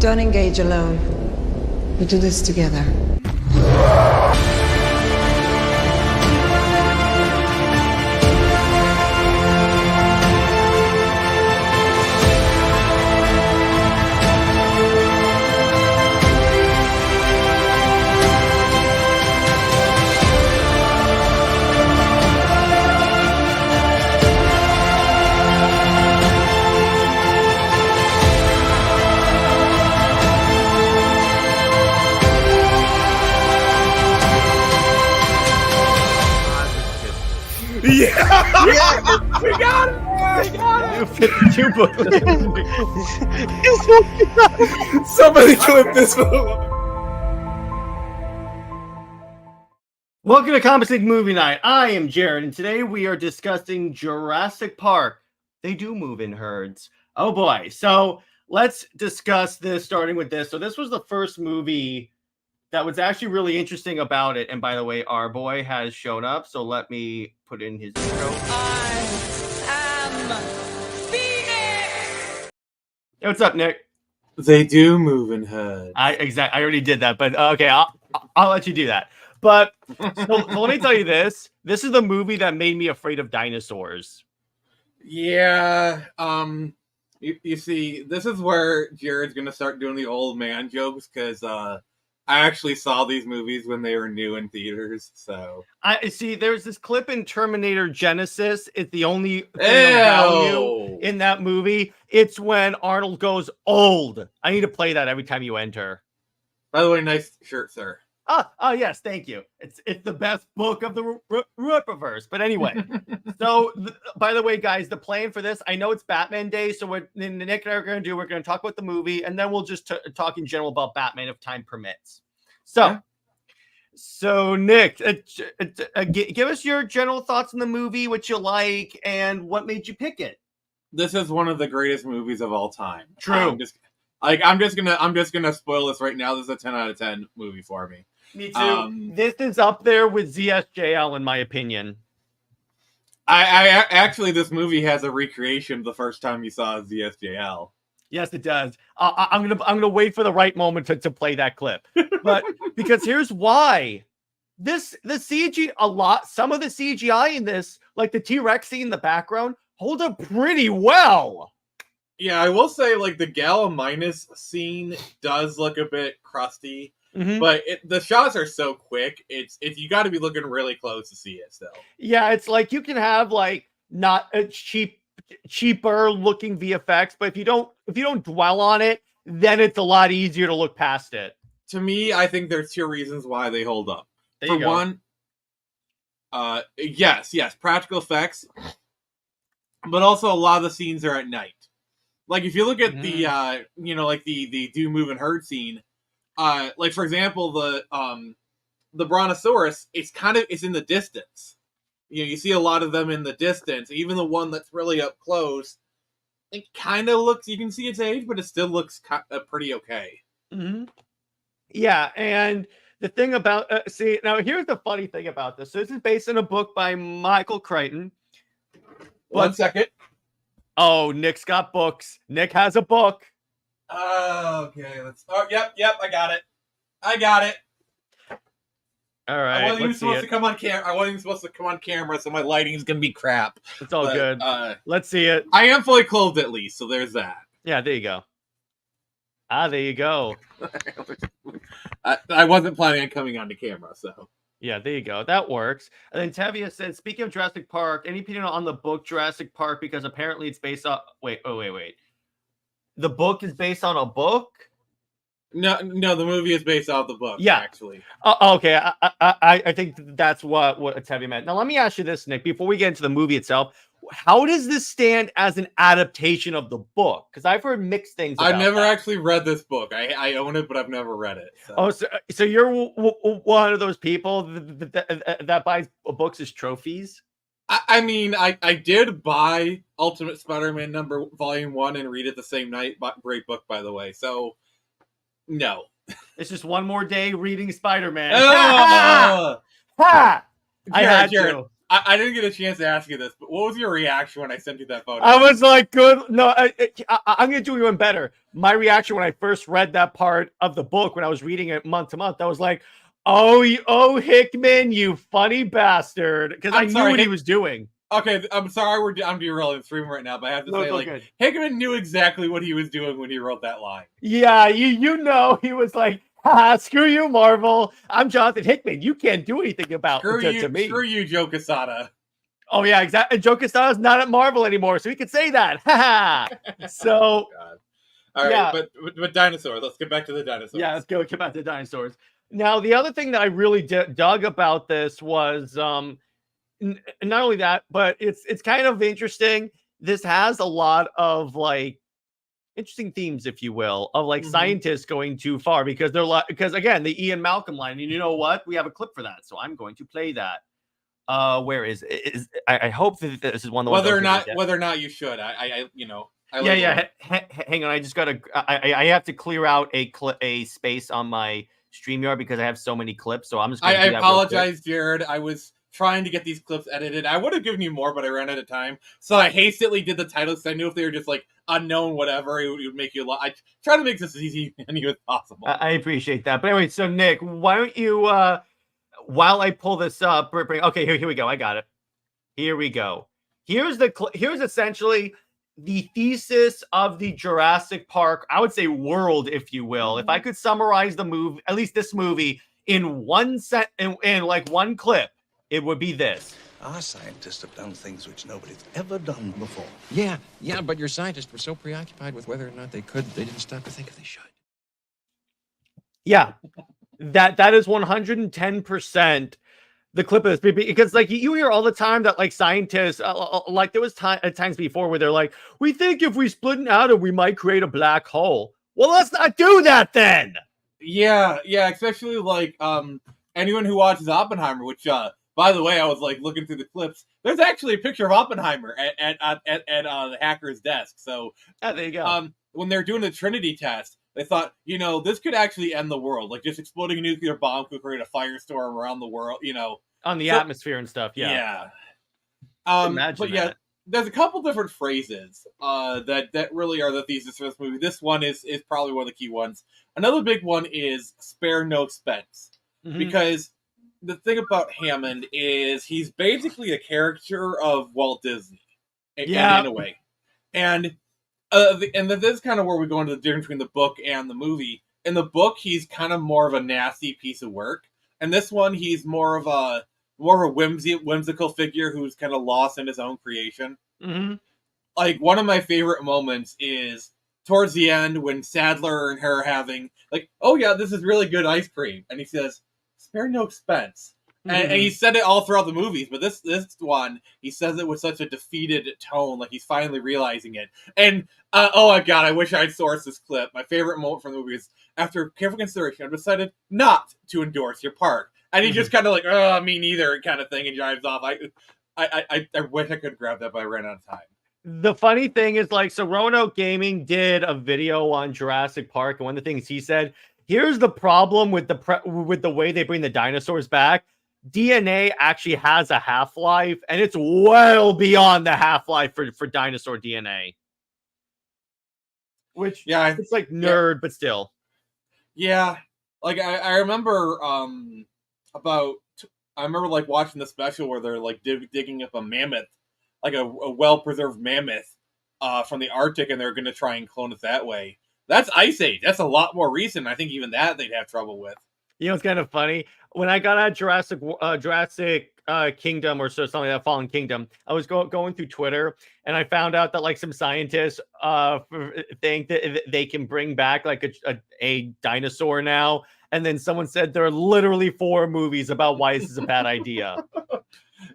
Don't engage alone. We do this together. Yeah! We got it! We got it! 52 books. Somebody clip this one. Welcome to Comics League Movie Night. I am Jared, and today we are discussing Jurassic Park. They do move in herds. Oh boy. So let's discuss this, starting with this. So this was the first movie that was actually really interesting about it. And by the way, our boy has shown up. So let me put in his intro. I am Phoenix! Hey, what's up, Nick? They do move in herds. I already did that, but okay, I'll let you do that. But so let me tell you this. This is the movie that made me afraid of dinosaurs. Yeah. You see, this is where Jared's gonna start doing the old man jokes because I actually saw these movies when they were new in theaters. So I see. There's this clip in Terminator Genesis. It's the only thing of value in that movie. It's when Arnold goes old. I need to play that every time you enter. By the way, nice shirt, sir. Oh yes, thank you. It's the best book of the Rippaverse. But anyway, so by the way, guys, the plan for this, I know it's Batman Day, so what Nick and I are going to do, we're going to talk about the movie, and then we'll just talk in general about Batman if time permits. So, Yeah. So Nick, give us your general thoughts on the movie, what you like, and what made you pick it. This is one of the greatest movies of all time. True. I'm just gonna spoil this right now. This is a 10 out of 10 movie for me. Me too. This is up there with ZSJL, in my opinion. I actually, this movie has a recreation of the first time you saw ZSJL. Yes, it does. I'm gonna wait for the right moment to play that clip, but because here's why. The CG some of the CGI in this, like the T-Rex scene in the background, hold up pretty well. Yeah, I will say, like, the Gallimimus scene does look a bit crusty. Mm-hmm. But the shots are so quick. It's you got to be looking really close to see it still. Yeah, it's like you can have like not a cheaper looking VFX, but if you don't dwell on it, then it's a lot easier to look past it. To me, I think there's two reasons why they hold up. There For you go. one, yes, practical effects, but also a lot of the scenes are at night. Like if you look at the like the do move and herd scene. Like for example, the Brontosaurus, it's in the distance. You see a lot of them in the distance. Even the one that's really up close, it kind of looks. You can see its age, but it still looks pretty okay. Mm-hmm. Yeah, and the thing about see now, here's the funny thing about this. So this is based on a book by Michael Crichton. 1 second. Oh, Nick's got books. Nick has a book. Okay, oh, yep, I got it. All right, I wasn't even supposed to come on camera. I wasn't even supposed to come on camera, so my lighting is gonna be crap. It's all good. Let's see it. I am fully clothed at least, so there's that. Yeah, there you go. There you go. I wasn't planning on coming onto camera, so. Yeah, there you go. That works. And then Tavia said, speaking of Jurassic Park, any opinion on the book Jurassic Park? Because apparently it's based on... Wait. The book is based on a book? No, the movie is based off the book, yeah. Actually. Okay, I think that's what Tevye meant. Now, let me ask you this, Nick, before we get into the movie itself. How does this stand as an adaptation of the book? Because I've heard mixed things about I've never that. actually read this book. I own it, but I've never read it. So. Oh, so you're one of those people that buys books as trophies? I mean, I did buy Ultimate Spider-Man Volume 1 and read it the same night. Great book, by the way. So, no. It's just one more day reading Spider-Man. Ha! I had Jared, to. I didn't get a chance to ask you this, but what was your reaction when I sent you that photo? I was like, good. No, I'm going to do even better. My reaction when I first read that part of the book, when I was reading it month to month, I was like, oh, Hickman, you funny bastard. Because I knew what he was doing. Okay, I'm sorry I'm derailing the stream right now, but I have to say, like, good. Hickman knew exactly what he was doing when he wrote that line. Yeah, you know, he was like, screw you, Marvel. I'm Jonathan Hickman. You can't do anything about to me. Screw you, Joe Quesada. Oh, yeah, exactly. Joe Quesada's not at Marvel anymore, so he could say that. So, oh, God. All right, but dinosaurs. Let's get back to the dinosaurs. Yeah, let's get back to the dinosaurs. Now, the other thing that I really dug about this was not only that, but it's kind of interesting. This has a lot of like interesting themes, if you will, of like scientists going too far because they're like, because again, the Ian Malcolm line, and you know what? We have a clip for that, so I'm going to play that. Where is I hope that this is one of the whether or not you should. I you know. Hang on, I just gotta. I have to clear out a space on my StreamYard because I have so many clips. So I'm just. I apologize, Jared. I was trying to get these clips edited. I would have given you more, but I ran out of time. So I hastily did the titles because I knew if they were just like unknown, whatever, it would make you. I try to make this as easy and as possible. I appreciate that. But anyway, so Nick, why don't you? While I pull this up, okay, here we go. I got it. Here we go. Here's essentially the thesis of the Jurassic Park, I would say world, if you will. If I could summarize the movie, at least this movie, in one in like one clip, it would be this. Our scientists have done things which nobody's ever done before. Yeah, but your scientists were so preoccupied with whether or not they didn't stop to think if they should. Yeah, that is 110% the clip of this, because like you hear all the time that like scientists like there was times before where they're like, we think if we split an atom we might create a black hole. Well, let's not do that then. Yeah, especially like anyone who watches Oppenheimer, which by the way, I was like looking through the clips, there's actually a picture of Oppenheimer at the hacker's desk. So there you go. When they're doing the Trinity test, they thought, this could actually end the world. Like, just exploding a nuclear bomb could create a firestorm around the world, On the atmosphere and stuff, yeah. Imagine but yeah, there's a couple different phrases that really are the thesis for this movie. This one is probably one of the key ones. Another big one is spare no expense. Because the thing about Hammond is he's basically a caricature of Walt Disney. In a way. And this is kind of where we go into the difference between the book and the movie. In the book, he's kind of more of a nasty piece of work. And this one, he's more of a whimsical figure who's kind of lost in his own creation. Like, one of my favorite moments is towards the end when Sattler and her are having, like, oh yeah, this is really good ice cream. And he says, spare no expense. And he said it all throughout the movies, but this one, he says it with such a defeated tone, like he's finally realizing it. And, oh my god, I wish I'd sourced this clip. My favorite moment from the movie is, after careful consideration, I've decided not to endorse your park. And he just kind of like, me neither, kind of thing, and drives off. I wish I could grab that, but I ran out of time. The funny thing is, like, so Roanoke Gaming did a video on Jurassic Park, and one of the things he said, here's the problem with the way they bring the dinosaurs back. DNA actually has a half-life, and it's well beyond the half-life for dinosaur DNA. Which, it's like nerd, but still. Yeah, like I remember like watching the special where they're like digging up a mammoth, like a well-preserved mammoth from the Arctic, and they're going to try and clone it that way. That's Ice Age. That's a lot more recent. I think even that they'd have trouble with. It's kind of funny. When I got out Jurassic Kingdom or something like that, Fallen Kingdom, I was going through Twitter and I found out that like some scientists think that they can bring back like a dinosaur now. And then someone said there are literally 4 movies about why this is a bad idea.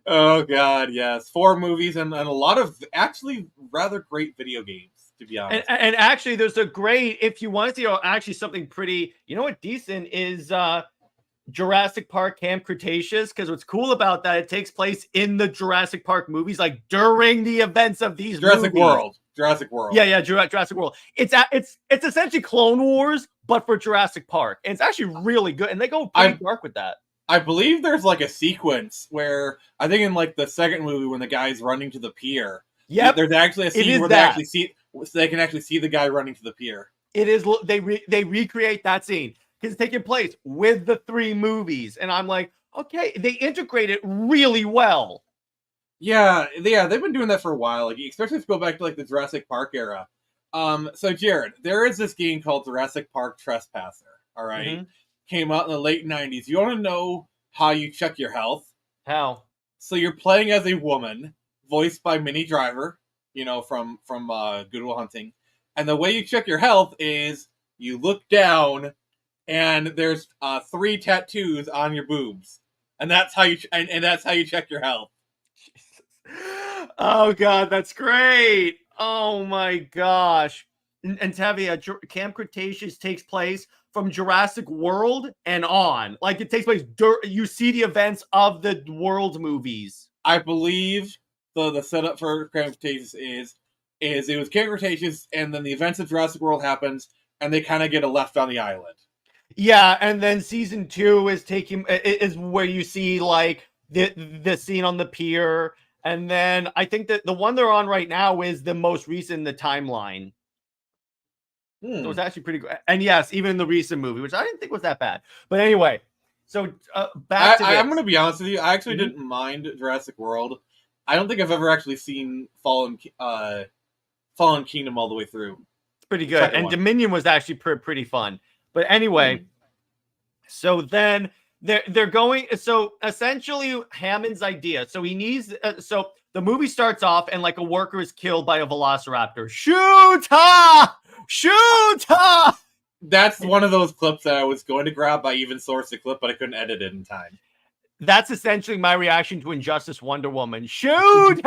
Oh God, yes, 4 movies and a lot of actually rather great video games. To be honest. And actually, there's a great, if you want to see actually something pretty, decent is Jurassic Park Camp Cretaceous, because what's cool about that, it takes place in the Jurassic Park movies, like during the events of these Jurassic movies. Jurassic World. Yeah, Jurassic World. It's essentially Clone Wars, but for Jurassic Park. And it's actually really good. And they go pretty dark with that. I believe there's like a sequence where I think in like the second movie when the guy's running to the pier. Yep, there's actually a scene where they can actually see the guy running to the pier. It is. They recreate that scene because it's taking place with the 3 movies, and I'm like, okay, they integrate it really well. Yeah, they've been doing that for a while, like especially if you go back to like the Jurassic Park era. So Jared, there is this game called Jurassic Park Trespasser. All right, came out in the late '90s. You want to know how you check your health? How? So you're playing as a woman, voiced by Minnie Driver, from Good Will Hunting, and the way you check your health is you look down, and there's 3 tattoos on your boobs, and that's how you and that's how you check your health. Oh God, that's great! Oh my gosh! And Tavia, Camp Cretaceous takes place from Jurassic World and on. Like it takes place. You see the events of the World movies. I believe the setup for Camp Cretaceous is it was Camp Cretaceous, and then the events of Jurassic World happens, and they kind of get left on the island. Yeah, and then season 2 is where you see like the scene on the pier. And then I think that the one they're on right now is the most recent in the timeline. So it's actually pretty good. And yes, even the recent movie, which I didn't think was that bad. But anyway, so back to this. I'm going to be honest with you. I actually didn't mind Jurassic World. I don't think I've ever actually seen Fallen Kingdom all the way through. It's pretty good. And Dominion was actually pretty fun. But anyway, so then... They're going, so essentially Hammond's idea. So he needs, so the movie starts off and like a worker is killed by a velociraptor. Shoot! Shoot! That's one of those clips that I was going to grab. I even sourced the clip, but I couldn't edit it in time. That's essentially my reaction to Injustice Wonder Woman. Shoot!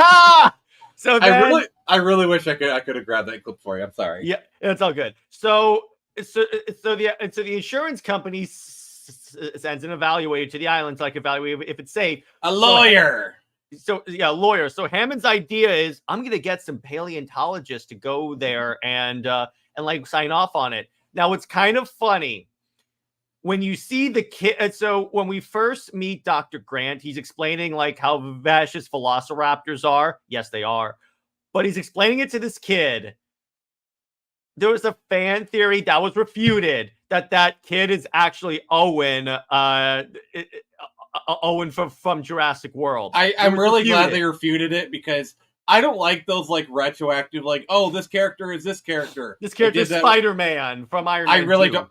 So then, I really wish I could have grabbed that clip for you. I'm sorry. Yeah, it's all good. So the insurance company sends an evaluator to the island to like evaluate if it's safe. A lawyer. So lawyer. So Hammond's idea is I'm gonna get some paleontologists to go there and like sign off on it. Now it's kind of funny when you see the kid. So when we first meet Dr. Grant, he's explaining like how vicious velociraptors are. Yes, they are, but he's explaining it to this kid. There was a fan theory that was refuted that kid is actually Owen from Jurassic World. I'm really glad they refuted it because I don't like those like retroactive, like, oh, this character is this character. This character is Spider-Man from Iron Man.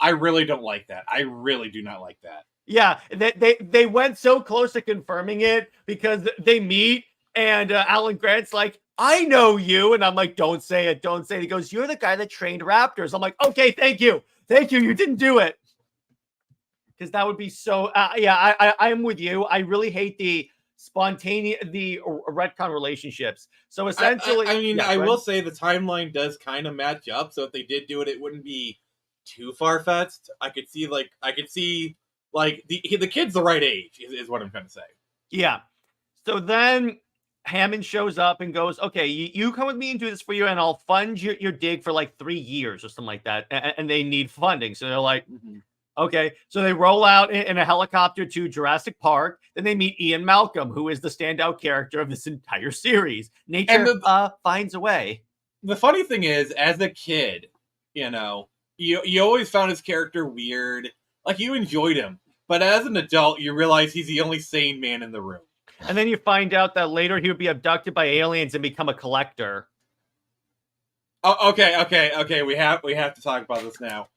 I really don't like that. I really do not like that. Yeah, they went so close to confirming it because they meet and Alan Grant's like, I know you. And I'm like, don't say it. Don't say it. He goes, you're the guy that trained raptors. I'm like, okay, thank you. Thank you. You didn't do it. Because that would be so, I am with you. I really hate the spontaneous, the retcon relationships. So essentially. I will say the timeline does kind of match up. So if they did do it, it wouldn't be too far-fetched. I could see the kid's the right age is what I'm trying to say. Yeah. So then Hammond shows up and goes, okay, you come with me and do this for you, and I'll fund your dig for like 3 years or something like that. And they need funding. So they're like, okay. So they roll out in a helicopter to Jurassic Park. Then they meet Ian Malcolm, who is the standout character of this entire series. Nature finds a way. The funny thing is, as a kid, you always found his character weird. Like, you enjoyed him. But as an adult, you realize he's the only sane man in the room. And then you find out that later he would be abducted by aliens and become a collector. Oh, okay. We have to talk about this now.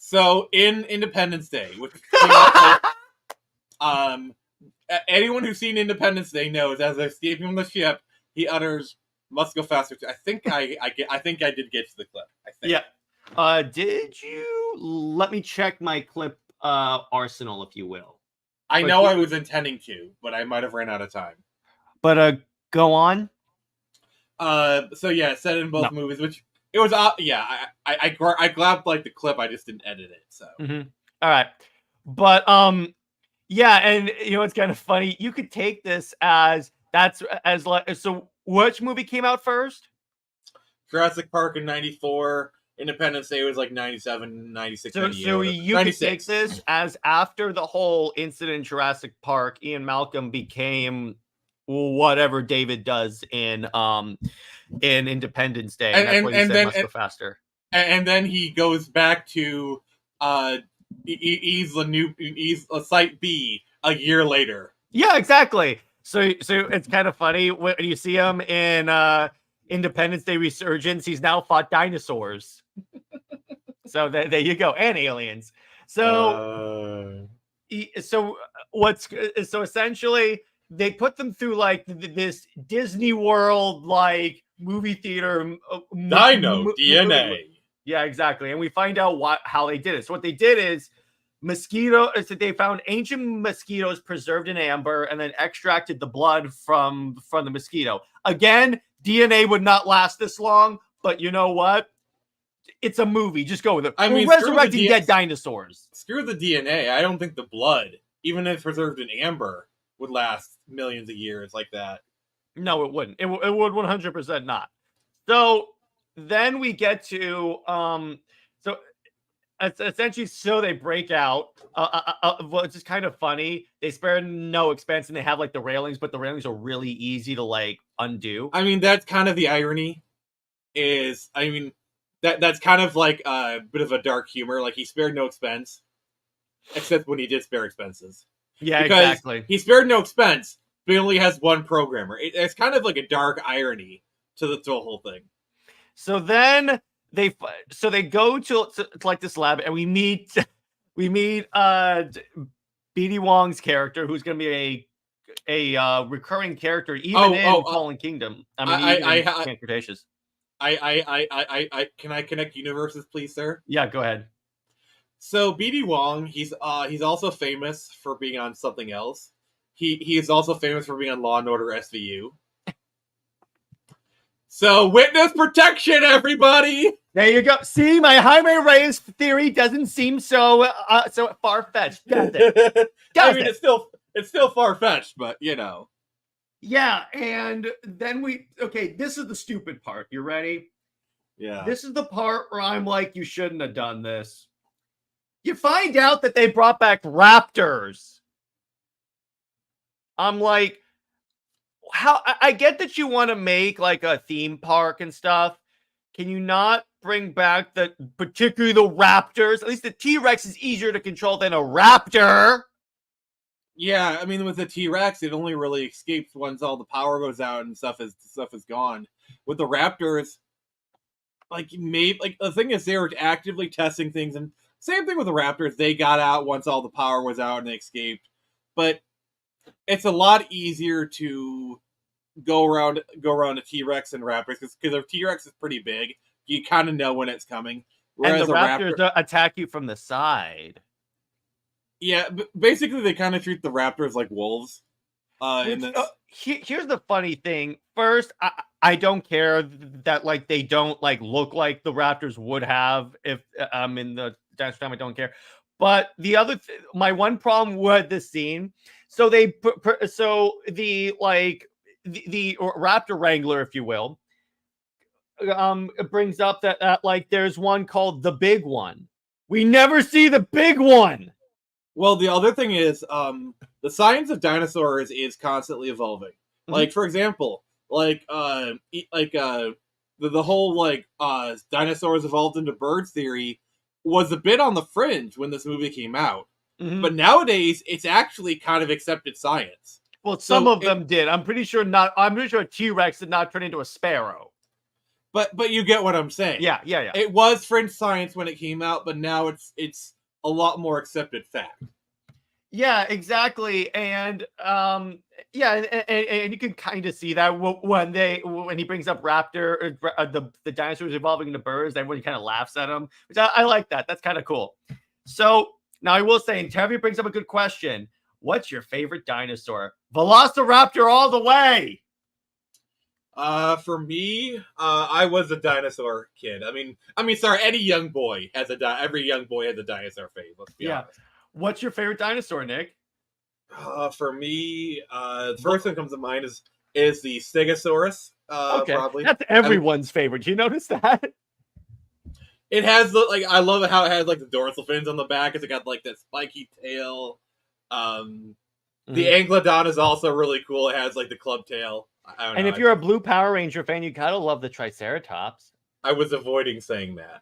So in Independence Day, which anyone who's seen Independence Day knows as they're escaping from the ship, he utters "must go faster." I think I did get to the clip. I think. Yeah. Did you? Let me check my clip arsenal, if you will. I know I was intending to, but I might have ran out of time. But go on. So yeah, set in both movies, which it was. I grabbed like the clip. I just didn't edit it. So. All right, but yeah, and it's kind of funny. You could take this as so. Which movie came out first? Jurassic Park in '94. Independence Day was like 97, 96, So 98, you can 96. take this as you 96. can take this as after the whole incident in Jurassic Park, Ian Malcolm became whatever David does in Independence Day, and that's what he said must go faster. And then he goes back to Site B a year later. Yeah, exactly. So it's kind of funny when you see him in Independence Day Resurgence. He's now fought dinosaurs. So there you go, and aliens. So so essentially they put them through like this Disney World like movie theater Dino DNA. Yeah, exactly. And we find out how they did it. So what they did is they found ancient mosquitoes preserved in amber and then extracted the blood from the mosquito. Again, DNA would not last this long, but you know what? It's a movie. Just go with it. We're resurrecting dead dinosaurs. Screw the DNA. I don't think the blood, even if preserved in amber, would last millions of years like that. No, it wouldn't. It would 100% not. So then we get to essentially, so they break out. It's just kind of funny. They spare no expense, and they have like the railings, but the railings are really easy to like undo. I mean, that's kind of the irony. That's kind of like a bit of a dark humor. Like he spared no expense, except when he did spare expenses. Yeah, because exactly. He spared no expense, but he only has one programmer. It's kind of like a dark irony to the whole thing. So then they go to like this lab, and we meet B.D. Wong's character, who's going to be a recurring character even in Fallen Kingdom. I mean, Cretaceous. Can I connect universes, please, sir? Yeah, go ahead. So B.D. Wong, he's also famous for being on something else. He is also famous for being on Law and Order SVU. So witness protection, everybody. There you go. See, my Jaime Reyes theory doesn't seem so far fetched, does it? It's still far fetched, but you know. Yeah, and then this is the stupid part. You ready? Yeah. This is the part where I'm like, you shouldn't have done this. You find out that they brought back raptors. I'm like, how? I get that you want to make like a theme park and stuff. Can you not bring back particularly the raptors? At least the T-Rex is easier to control than a raptor. Yeah, I mean, with the T-Rex, it only really escapes once all the power goes out and stuff is gone. With the Raptors, the thing is, they were actively testing things, and same thing with the Raptors. They got out once all the power was out and they escaped. But it's a lot easier to go around a T-Rex and Raptors because a T-Rex is pretty big. You kind of know when it's coming. Whereas and the Raptors attack you from the side. Yeah, basically they kind of treat the Raptors like wolves. Here's the funny thing. First, I don't care that like they don't like look like the Raptors would have if in the dance time. I don't care. But the other, my one problem with this scene. So the Raptor Wrangler, if you will, brings up that like there's one called the Big One. We never see the Big One. Well, the other thing is, the science of dinosaurs is constantly evolving. Mm-hmm. Like, for example, the whole dinosaurs evolved into birds theory was a bit on the fringe when this movie came out. Mm-hmm. But nowadays, it's actually kind of accepted science. Well, some of them did. I'm pretty sure a T-Rex did not turn into a sparrow. But you get what I'm saying. Yeah. It was fringe science when it came out, but now it's a lot more accepted fact. Yeah, exactly. And and you can kind of see that when he brings up raptor, the dinosaurs evolving into birds, everyone kind of laughs at him, which I like that. That's kind of cool. So now I will say, and Tevi brings up a good question. What's your favorite dinosaur? Velociraptor all the way. For me, I was a dinosaur kid. I mean, sorry, every young boy has a dinosaur phase. Let's be honest. What's your favorite dinosaur, Nick? For me, the first thing that comes to mind is the Stegosaurus. Okay, probably. That's everyone's favorite. You notice that? It has I love how it has like the dorsal fins on the back. It's got like that spiky tail. The Anglodon is also really cool. It has like the club tail. I don't know. And if you're a Blue Power Ranger fan, you gotta love the Triceratops. I was avoiding saying that.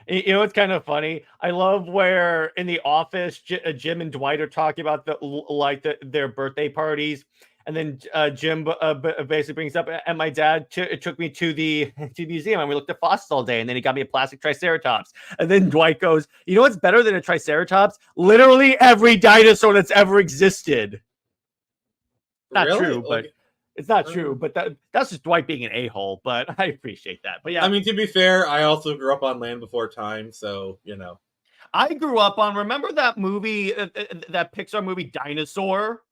You know, it's kind of funny. I love where in the office, Jim and Dwight are talking about their birthday parties, and then Jim basically brings up, and my dad took me to the museum, and we looked at fossils all day, and then he got me a plastic Triceratops. And then Dwight goes, "You know what's better than a Triceratops? Literally every dinosaur that's ever existed." Not Really? true, but. It's not true, but that's just Dwight being an a-hole, but I appreciate that. But yeah. I mean, to be fair, I also grew up on Land Before Time, so, you know. I grew up on, remember that movie, that Pixar movie, Dinosaur?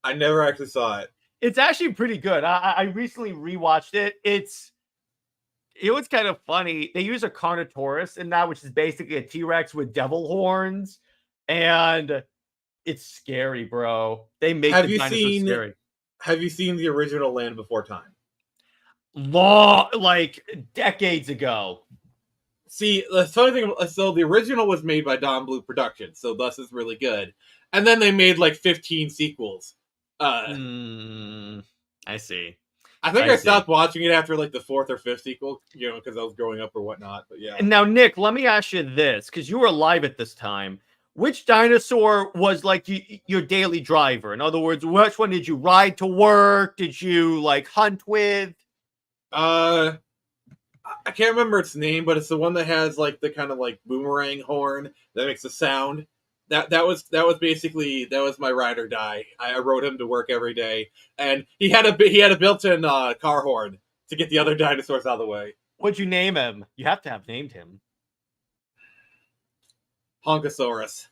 I never actually saw it. It's actually pretty good. I recently rewatched it. It was kind of funny. They use a Carnotaurus in that, which is basically a T-Rex with devil horns, and it's scary, bro. They make the dinosaurs scary. Have you seen the original Land Before Time? Like decades ago. See, the funny thing, so the original was made by Don Bluth Productions, so thus it's really good. And then they made like 15 sequels. I see. I think I stopped watching it after like the 4th or 5th sequel, you know, because I was growing up or whatnot. But yeah. And now, Nick, let me ask you this, because you were alive at this time. Which dinosaur was like your daily driver? In other words, which one did you ride to work? Did you like hunt with? I can't remember its name, but it's the one that has like the kind of like boomerang horn that makes a sound. That was my ride or die. I rode him to work every day, and he had a built-in car horn to get the other dinosaurs out of the way. What'd you name him? You have to have named him. Honkosaurus.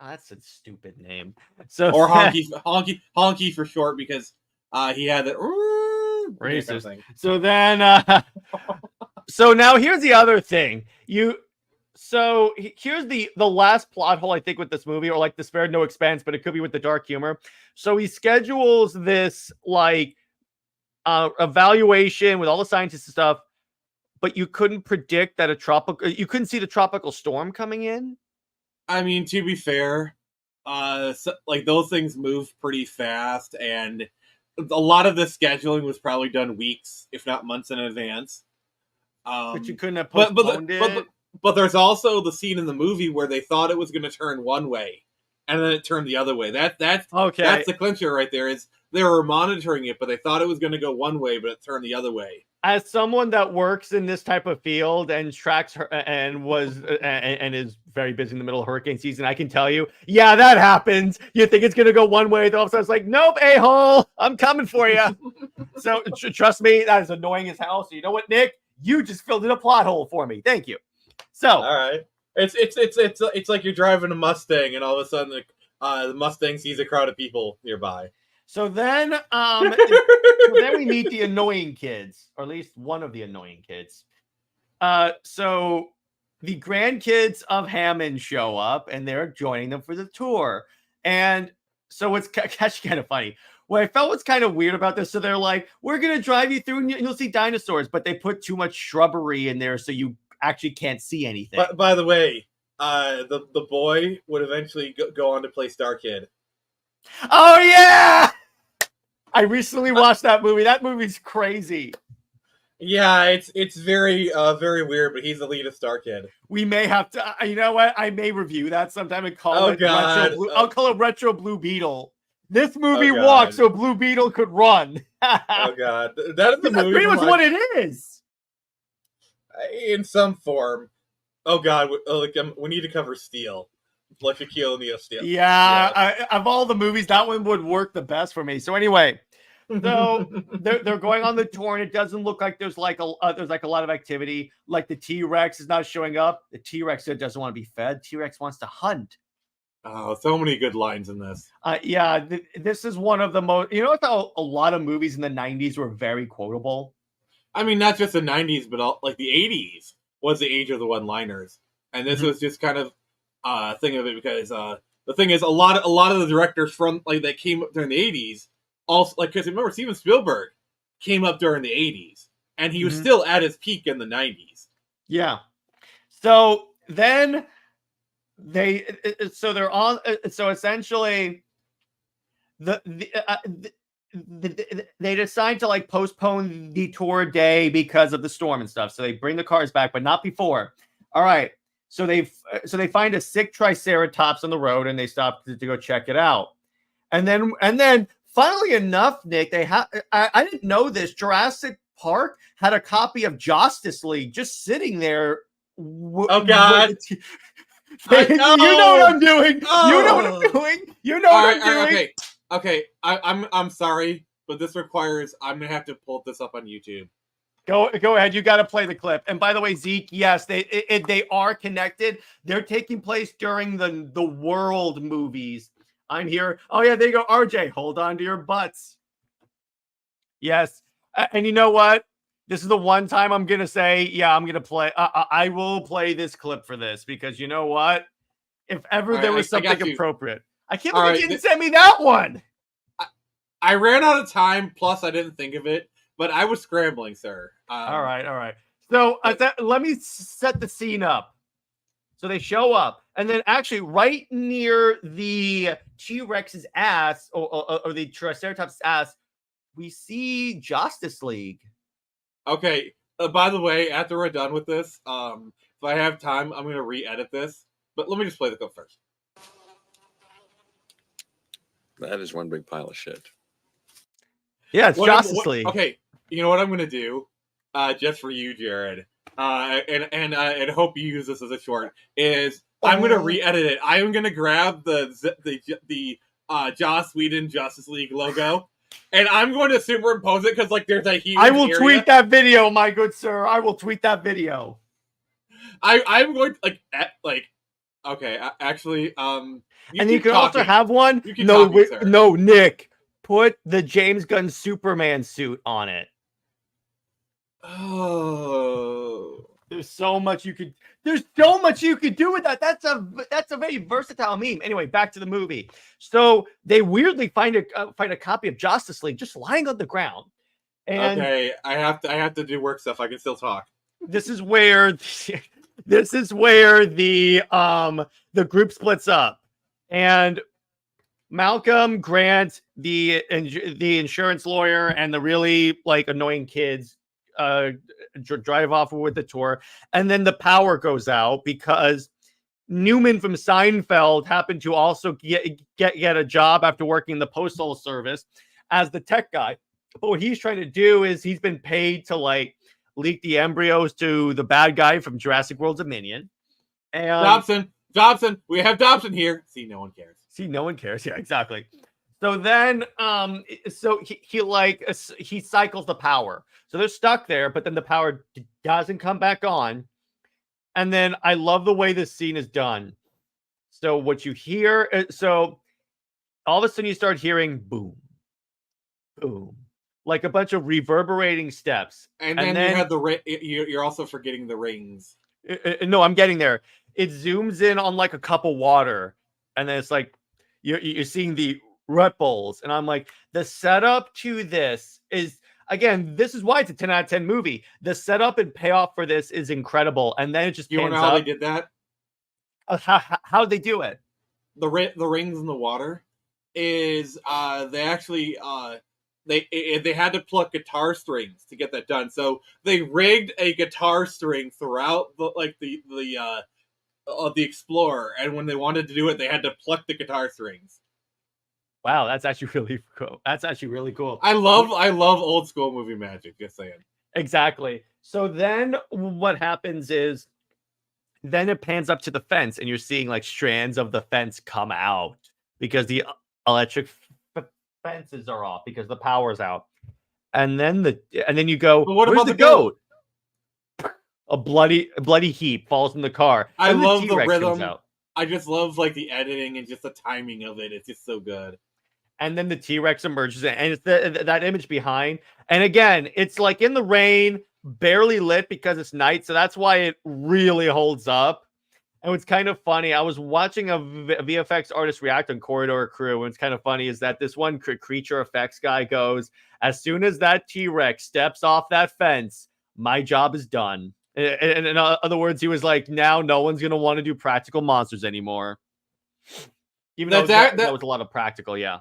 Oh, that's a stupid name. So or honky for short, because he had that racist kind of thing. So then so now here's the other thing. Here's the last plot hole, I think, with this movie, or like the spared no expense, but it could be with the dark humor. So he schedules this like evaluation with all the scientists and stuff, but you couldn't predict that you couldn't see the tropical storm coming in. I mean, to be fair, like those things move pretty fast, and a lot of the scheduling was probably done weeks, if not months in advance. But you couldn't have postponed it. But there's also the scene in the movie where they thought it was going to turn one way, and then it turned the other way. That's the clincher right there. Is they were monitoring it, but they thought it was going to go one way, but it turned the other way. As someone that works in this type of field and tracks her and is very busy in the middle of hurricane season, I can tell you, yeah, that happens. You think it's going to go one way, then all of a sudden it's like, nope, a-hole, I'm coming for you. So trust me, that is annoying as hell. So you know what, Nick? You just filled in a plot hole for me. Thank you. So all right, it's like you're driving a Mustang and all of a sudden the Mustang sees a crowd of people nearby. So then, we meet the annoying kids, or at least one of the annoying kids. So the grandkids of Hammond show up, and they're joining them for the tour. And so it's actually kind of funny. What I felt was kind of weird about this, so they're like, we're going to drive you through, and you'll see dinosaurs, but they put too much shrubbery in there, so you actually can't see anything. But by the way, the boy would eventually go on to play Star Kid. Oh yeah, I recently watched that movie. That movie's crazy. Yeah, it's very very weird, but he's the lead of Star Kid. We may have to. You know what? I may review that sometime and call it God. Retro Blue. I'll call it Retro Blue Beetle. This movie walked so Blue Beetle could run. Oh god, that is the movie. Pretty much what it is. In some form. Oh god, we need to cover Steel. Like Shaquille O'Neal Steel. Yeah. Of all the movies, that one would work the best for me. So anyway, so they're going on the tour, and it doesn't look like there's like a lot of activity. Like the T-Rex is not showing up. The T-Rex doesn't want to be fed. T-Rex wants to hunt. Oh, so many good lines in this. This is one of the most. You know, how a lot of movies in the 90s were very quotable. I mean, not just the 90s, but like the 80s was the age of the one-liners, and this was just kind of thing of it, because the thing is, a lot of the directors from like that came up during the 80s also, like, because remember Steven Spielberg came up during the 80s, and he was still at his peak in the 90s. Yeah. So then they're on. So essentially, they decide to like postpone the tour day because of the storm and stuff. So they bring the cars back, but not before. All right. So they find a sick triceratops on the road and they stop to go check it out. And then funnily enough, Nick, I didn't know this. Jurassic Park had a copy of Justice League just sitting there. Oh God. You know what I'm doing. You know what I'm doing. You know what I'm doing. Okay. I'm sorry, but this requires I'm gonna have to pull this up on YouTube. Go ahead. You got to play the clip. And by the way, Zeke, yes, they are connected. They're taking place during the World movies. I'm here. Oh yeah, there you go, RJ. Hold on to your butts. Yes, and you know what? This is the one time I'm gonna say, yeah, I'm gonna play. I will play this clip for this because you know what? If ever there was something appropriate, I can't believe you didn't send me that one. I ran out of time. Plus, I didn't think of it, but I was scrambling, sir. All right. So let me set the scene up. So they show up, and then actually right near the T-Rex's ass, or the Triceratops' ass, we see Justice League. Okay. By the way, after we're done with this, if I have time, I'm going to re-edit this. But let me just play the clip first. That is one big pile of shit. Yeah, it's Justice League. Okay, you know what I'm going to do, just for you, Jared, and hope you use this as a short, is I'm going to re-edit it. I am going to grab the Joss Whedon Justice League logo, and I'm going to superimpose it because like there's a huge I will area. tweet that video, my good sir. I will tweet that video. I'm going to, okay, actually, and you can also have one. No, no, Nick, put the James Gunn Superman suit on it. Oh, there's so much you could do with that. That's a very versatile meme. Anyway, back to the movie. So they weirdly find a copy of Justice League just lying on the ground. And okay, I have to do work stuff. I can still talk. This is where the group splits up, and Malcolm, Grant, the insurance lawyer, and the really like annoying kids drive off with the tour, and then the power goes out because Newman from Seinfeld happened to also get a job after working in the postal service as the tech guy. But what he's trying to do is he's been paid to like leak the embryos to the bad guy from Jurassic World Dominion. And Dobson, we have Dobson here. See, no one cares. Yeah, exactly. So then, so he cycles the power. So they're stuck there, but then the power doesn't come back on. And then I love the way this scene is done. So what you hear, so all of a sudden you start hearing boom, boom, like a bunch of reverberating steps. And then you have you're also forgetting the rings. No, I'm getting there. It zooms in on like a cup of water, and then it's like you're seeing the ripples, and I'm like, the setup to this is, again, this is why it's a 10 out of 10 movie. The setup and payoff for this is incredible, and then it just you know how they did that? How'd they do it? The rings in the water is they actually they had to pluck guitar strings to get that done. So they rigged a guitar string throughout the Explorer, and when they wanted to do it, they had to pluck the guitar strings. Wow, that's actually really cool. I love old school movie magic, just saying. Exactly. So then what happens is then it pans up to the fence, and you're seeing like strands of the fence come out because the electric fences are off because the power's out. And then you go, but what where's about the goat? A bloody heap falls in the car. I love the rhythm. I just love like the editing and just the timing of it. It's just so good. And then the T-Rex emerges, and it's that image behind. And again, it's like in the rain, barely lit because it's night, so that's why it really holds up. And it's kind of funny. I was watching a VFX artist react on Corridor Crew, and it's kind of funny is that this one creature effects guy goes, as soon as that T-Rex steps off that fence, my job is done. And in other words, he was like, now no one's gonna want to do practical monsters anymore. Even though that was a lot of practical, yeah.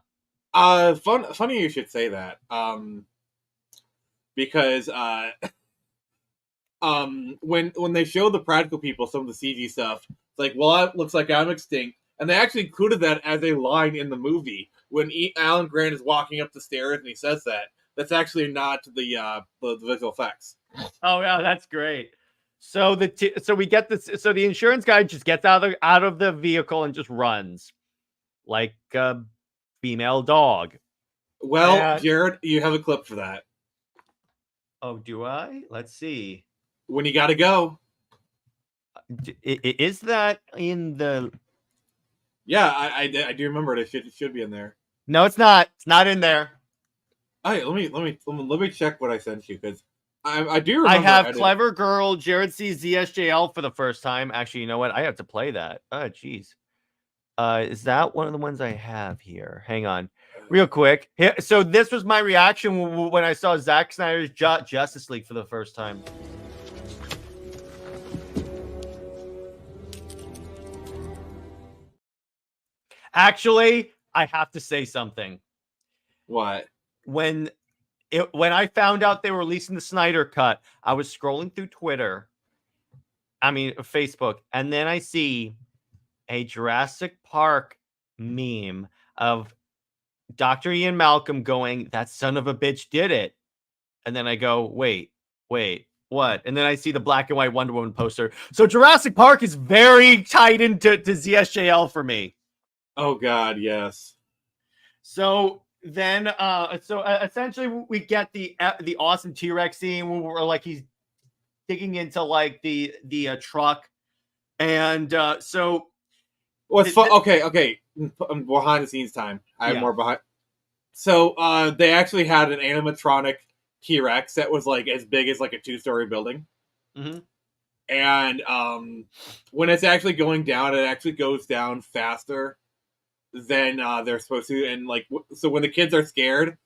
Funny you should say that. Because when they show the practical people some of the CG stuff, it's like, well, it looks like I'm extinct, and they actually included that as a line in the movie when Alan Grant is walking up the stairs and he says that. That's actually not the visual effects. Oh yeah, that's great. So we get this. So the insurance guy just gets out of the vehicle and just runs like a female dog. Well, Jared, you have a clip for that. Oh, do I? Let's see. When you gotta go. Is that in the? Yeah, I do remember it. It should be in there. No, it's not. It's not in there. All right, let me check what I sent you, because I do remember. I have Clever Girl. Jared sees ZSJL for the first time. Actually, you know what? I have to play that. Oh, jeez. Is that one of the ones I have here? Hang on, real quick. So this was my reaction when I saw Zack Snyder's Justice League for the first time. Actually, I have to say something. What? When I found out they were releasing the Snyder Cut, I was scrolling through Facebook, and then I see a Jurassic Park meme of Dr. Ian Malcolm going, "That son of a bitch did it." And then I go, wait, what? And then I see the black and white Wonder Woman poster. So Jurassic Park is very tied into ZSJL for me. Oh God, yes. So then, essentially, we get the awesome T-Rex scene where like he's digging into like the truck, and so. Well, it's okay. Behind the scenes time. I have more behind. So they actually had an animatronic T-Rex that was like as big as like a 2-story building. Mm-hmm. And when it's actually going down, it actually goes down faster than they're supposed to. And like, so when the kids are scared,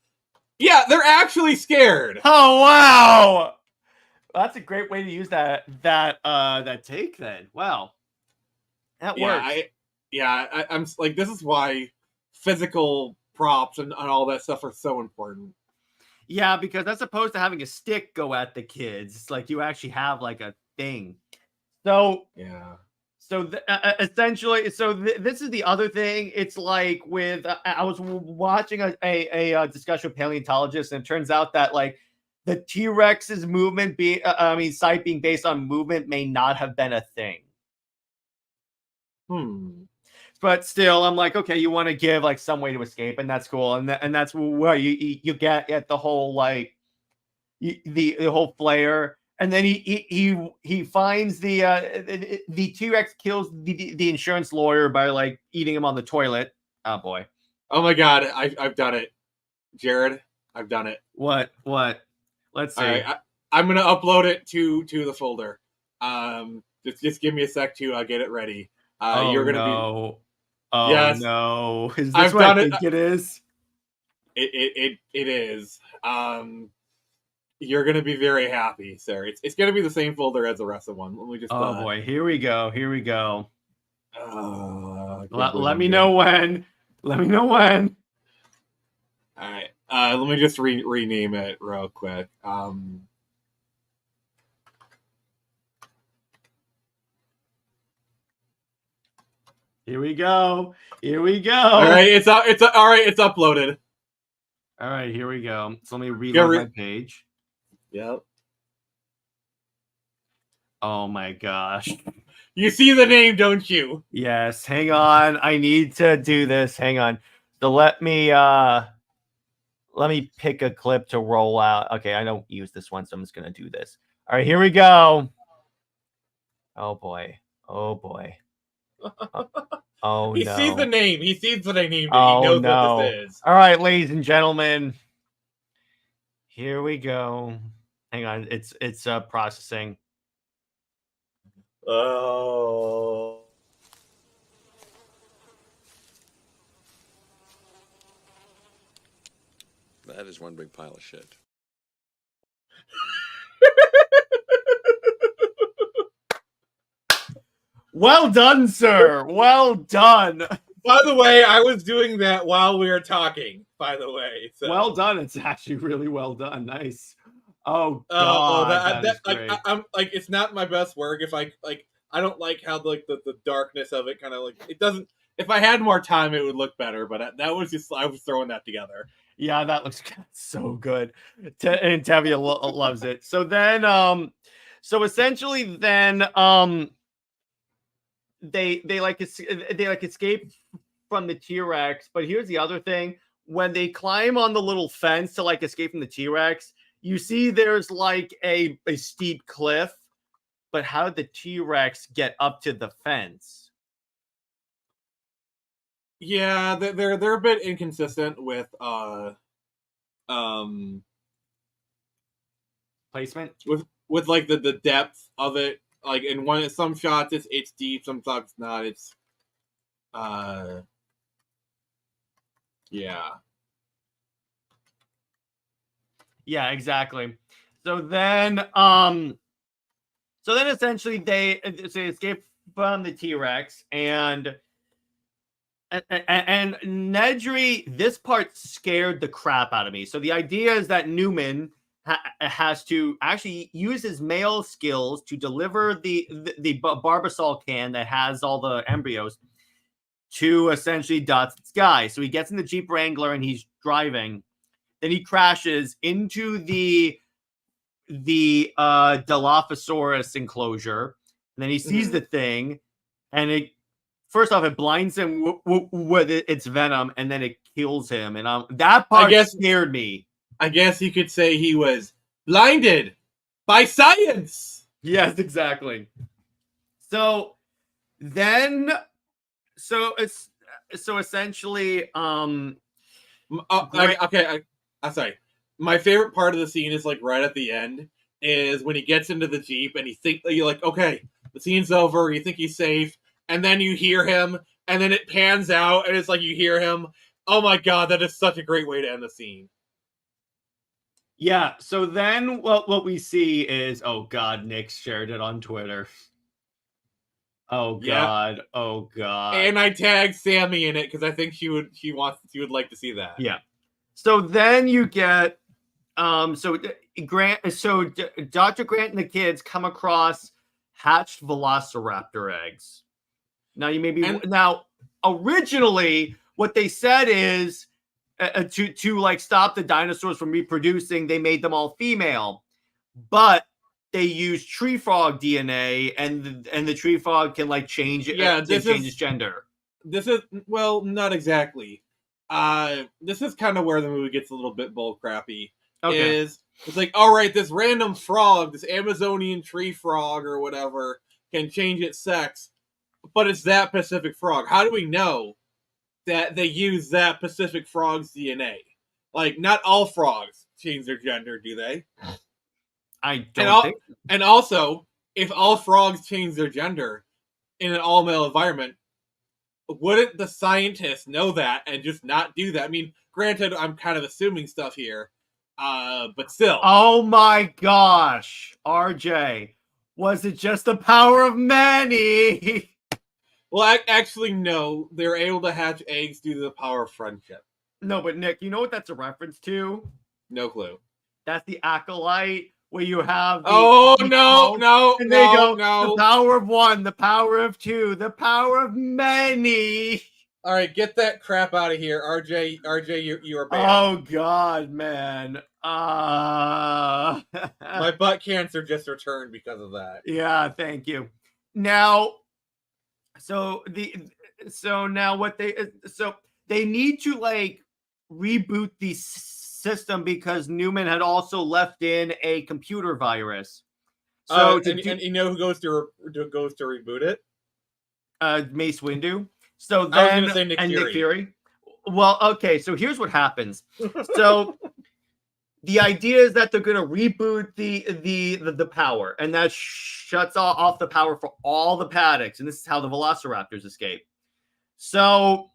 yeah, they're actually scared. Oh wow, that's a great way to use that take. Then wow, that works. I'm like, this is why physical props and all that stuff are so important. Yeah, because as opposed to having a stick go at the kids, it's like you actually have like a thing. So yeah. So essentially, this is the other thing. It's like with I was watching a discussion with paleontologists, and it turns out that like the T-Rex's movement sight being based on movement may not have been a thing. But still, I'm like, okay, you want to give like some way to escape, and that's cool, and that's where you get at the whole like the whole flare. And then he finds the T-Rex kills the insurance lawyer by like eating him on the toilet. Oh boy! Oh my God! I've done it, Jared. I've done it. What? Let's see. All right, I'm gonna upload it to the folder. Just give me a sec to get it ready. You're gonna be. Oh yes. no! Is this I've what done I think it is? It is. You're gonna be very happy, sir. It's gonna be the same folder as the rest of the one. Let me just. Oh boy! Here we go. Let me know when. All right. Let me just rename it real quick. Here we go. All right, it's all right. It's uploaded. All right, here we go. So let me reload my page. Yep. Oh my gosh. You see the name, don't you? Yes. Hang on. I need to do this. Hang on. So let me pick a clip to roll out. Okay, I don't use this one, so I'm just gonna do this. All right, here we go. Oh boy. Oh he no. sees the name. He sees what I named it. Oh, he knows no. what this is. All right, ladies and gentlemen. Here we go. Hang on, it's processing. Oh. That is one big pile of shit. Well done, sir. Well done. By the way, I was doing that while we were talking. By the way, so. Well done. It's actually really well done. Nice. Oh Oh, God, that is like great. I'm like it's not my best work. If I like, I don't like how like the darkness of it kind of like it doesn't. If I had more time, it would look better. But that was just I was throwing that together. Yeah, that looks so good. And Tevye loves it. So then, so essentially, then, they like escape from the T-Rex. But here's the other thing: when they climb on the little fence to like escape from the T-Rex, you see there's like a steep cliff. But how did the T-Rex get up to the fence? Yeah, they're a bit inconsistent with Placement? with like the depth of it. Like in some shots it's deep, some shots not. It's yeah. Yeah, exactly. So then essentially they escape from the T-Rex and Nedry, this part scared the crap out of me. So the idea is that Newman has to actually use his male skills to deliver the Barbasol can that has all the embryos to essentially Dotson's guy. So he gets in the Jeep Wrangler and he's driving. Then he crashes into the Dilophosaurus enclosure. And then he sees the thing, and it first off, it blinds him with its venom, and then it kills him. And that part scared me. I guess you could say he was blinded by science. Yes, exactly. So then, so essentially, I'm sorry. My favorite part of the scene is like right at the end is when he gets into the Jeep and you're like, okay, the scene's over. You think he's safe. And then you hear him, and then it pans out, and it's like you hear him. Oh my god, that is such a great way to end the scene. Yeah, so then what we see is, oh god, Nick shared it on Twitter. Oh god, oh god. And I tagged Sammy in it because I think she would like to see that. Yeah. So then you get Dr. Grant and the kids come across hatched velociraptor eggs. Now you may be originally what they said is to like stop the dinosaurs from reproducing, they made them all female, but they use tree frog DNA, and the tree frog can like change it. Yeah, change its gender. This is not exactly. This is kind of where the movie gets a little bit bull crappy. Okay. It's like, all right, this random frog, this Amazonian tree frog or whatever, can change its sex. But it's that Pacific frog. How do we know that they use that Pacific frog's DNA? Like, not all frogs change their gender, do they? I don't think. And also, if all frogs change their gender in an all-male environment, wouldn't the scientists know that and just not do that? I mean, granted, I'm kind of assuming stuff here, but still. Oh my gosh, RJ. Was it just the power of many? Well, actually, no. They were able to hatch eggs due to the power of friendship. No, but Nick, you know what that's a reference to? No clue. That's the Acolyte, where you have the... And they go, the power of one, the power of two, the power of many. All right, get that crap out of here, RJ. You are banned. Oh, God, man. My butt cancer just returned because of that. Yeah, thank you. Now... So they need to like reboot the system because Newman had also left in a computer virus. So and you know who goes to reboot it? Mace Windu. So then I was going to say Nick Fury. Well, okay. So here's what happens. So the idea is that they're going to reboot the power, and that shuts off the power for all the paddocks, and this is how the velociraptors escape. So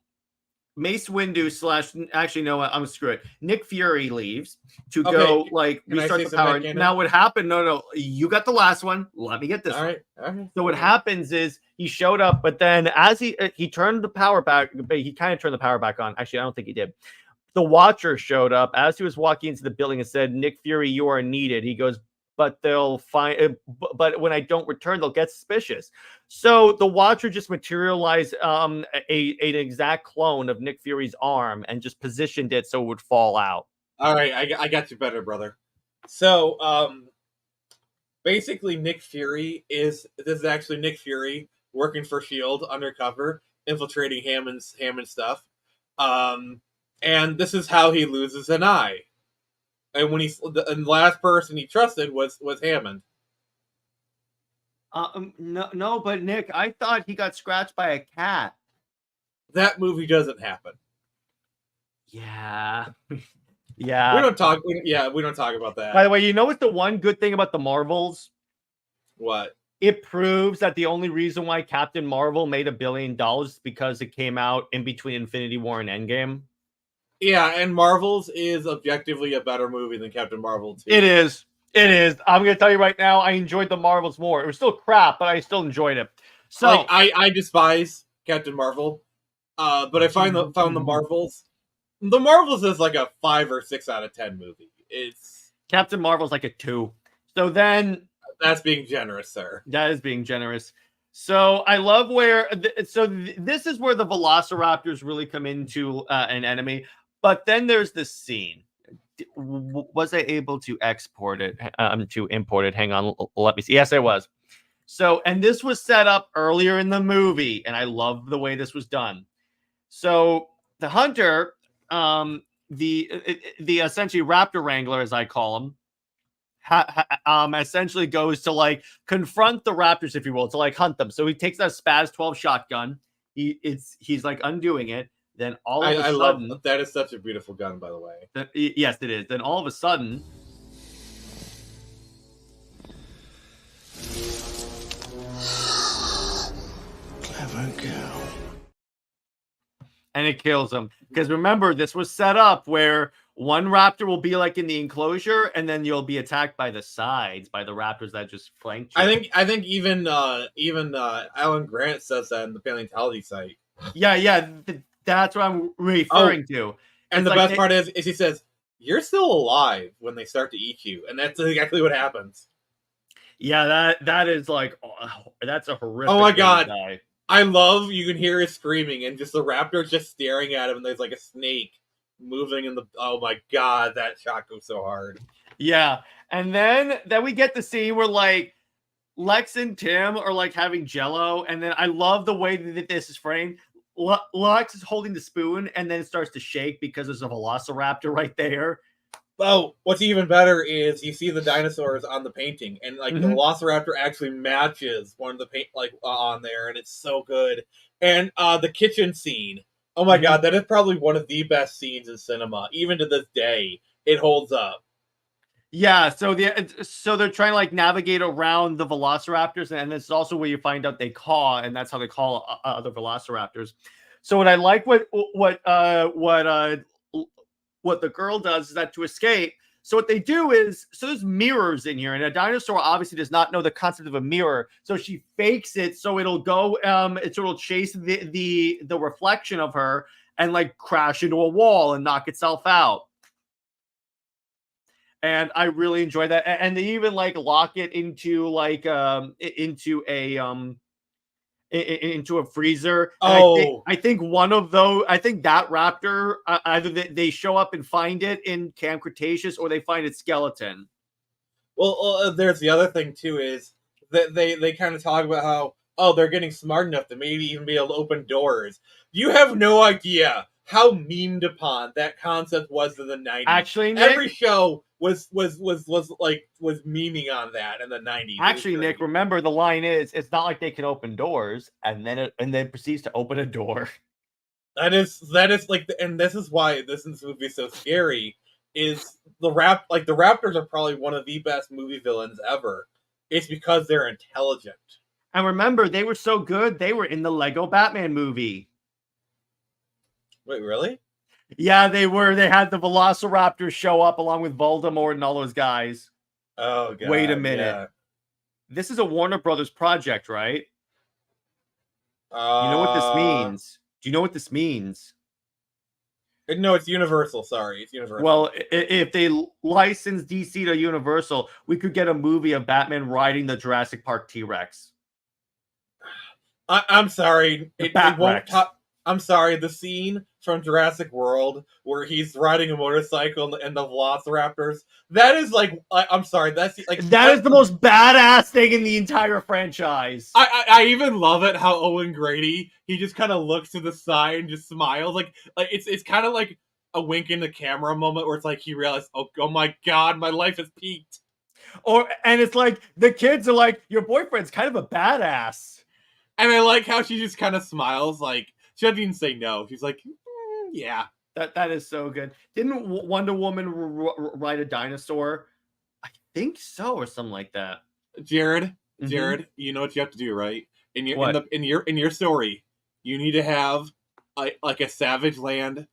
Mace Windu / actually, no, I'm screw it. Nick Fury leaves to go restart the power. Now, what happened? No, you got the last one. Let me get this. All right. So what happens is he showed up, but then as he turned the power back, but he kind of turned the power back on. Actually, I don't think he did. The Watcher showed up as he was walking into the building and said, "Nick Fury, you are needed." He goes, "But they'll find, but when I don't return, they'll get suspicious." So the Watcher just materialized an exact clone of Nick Fury's arm and just positioned it so it would fall out. All right, I got you better, brother. So, basically, Nick Fury this is actually Nick Fury working for SHIELD undercover, infiltrating Hammond stuff. And this is how he loses an eye. And the last person he trusted was Hammond. No, but Nick, I thought he got scratched by a cat. That movie doesn't happen. Yeah. Yeah. We don't talk about that. By the way, you know what's the one good thing about the Marvels? What? It proves that the only reason why Captain Marvel made $1 billion is because it came out in between Infinity War and Endgame. Yeah, and Marvels is objectively a better movie than Captain Marvel 2. It is. I'm going to tell you right now, I enjoyed the Marvels more. It was still crap, but I still enjoyed it. So I despise Captain Marvel, but I found the Marvels. The Marvels is like a 5 or 6 out of 10 movie. It's Captain Marvel's like a 2. So then that's being generous, sir. That is being generous. So I love where this is where the Velociraptors really come into an enemy. But then there's this scene. Was I able to export it? To import it? Hang on, let me see. Yes, I was. So, and this was set up earlier in the movie, and I love the way this was done. So the hunter, the essentially raptor wrangler, as I call him, essentially goes to like confront the raptors, if you will, to like hunt them. So he takes that Spaz 12 shotgun. He's like undoing it. Then all of a sudden, love that is such a beautiful gun, by the way. Yes, it is. Then all of a sudden, Clever girl. And it kills him. Because remember, this was set up where one raptor will be like in the enclosure, and then you'll be attacked by the sides by the raptors that just flank you. I think even Alan Grant says that in the paleontology site. Yeah. That's what I'm referring to. And the best part is he says, "You're still alive" when they start to eat you, and that's exactly what happens. Yeah, that is like that's a horrific. Oh my god! I love you can hear his screaming, and just the raptor just staring at him, and there's like a snake moving in the. Oh my god, that shot goes so hard. Yeah, and then we get the scene where like Lex and Tim are like having Jello, and then I love the way that this is framed. Lex is holding the spoon, and then it starts to shake because there's a velociraptor right there. Oh, what's even better is you see the dinosaurs on the painting, and like the velociraptor actually matches one of the paint on there, and it's so good. And the kitchen scene, oh my god, that is probably one of the best scenes in cinema, even to this day. It holds up. Yeah, so they're trying to like navigate around the velociraptors, and this is also where you find out they caw, and that's how they call other velociraptors. So what I like what the girl does is that to escape. So what they do is there's mirrors in here, and a dinosaur obviously does not know the concept of a mirror, so she fakes it so it'll go it'll chase the reflection of her and like crash into a wall and knock itself out. And I really enjoy that. And they even like lock it into like into a freezer. Oh, I think one of those. I think that raptor either they show up and find it in Camp Cretaceous, or they find its skeleton. Well, there's the other thing too is that they kind of talk about how they're getting smart enough to maybe even be able to open doors. You have no idea how memed upon that concept was in the 90s. Actually, Nick, every show was memeing on that in the 90s. Actually, Nick, remember the line is it's not like they can open doors, and then proceeds to open a door. That is like, and this is why this movie is so scary. Is the raptors are probably one of the best movie villains ever. It's because they're intelligent. And remember, they were so good, they were in the Lego Batman movie. Wait, really? Yeah, they were. They had the Velociraptors show up along with Voldemort and all those guys. Oh, God. Wait a minute. Yeah. This is a Warner Brothers project, right? You You know what this means? Do you know what this means? No, it's Universal. Sorry, it's Universal. Well, if they license DC to Universal, we could get a movie of Batman riding the Jurassic Park T-Rex. I'm sorry. It won't Bat-Rex. I'm sorry. The scene from Jurassic World where he's riding a motorcycle and the Velociraptors. That is like, I'm sorry. That's like That is the most badass thing in the entire franchise. I even love it how Owen Grady, he just kind of looks to the side and just smiles. Like it's kind of like a wink in the camera moment where it's like he realized, oh my God, my life has peaked. And it's like the kids are like, your boyfriend's kind of a badass. And I like how she just kind of smiles, like she doesn't even say no. She's like, yeah. That is so good. Didn't Wonder Woman ride a dinosaur? I think so, or something like that. Jared, you know what you have to do, right? In your story, you need to have like a Savage Land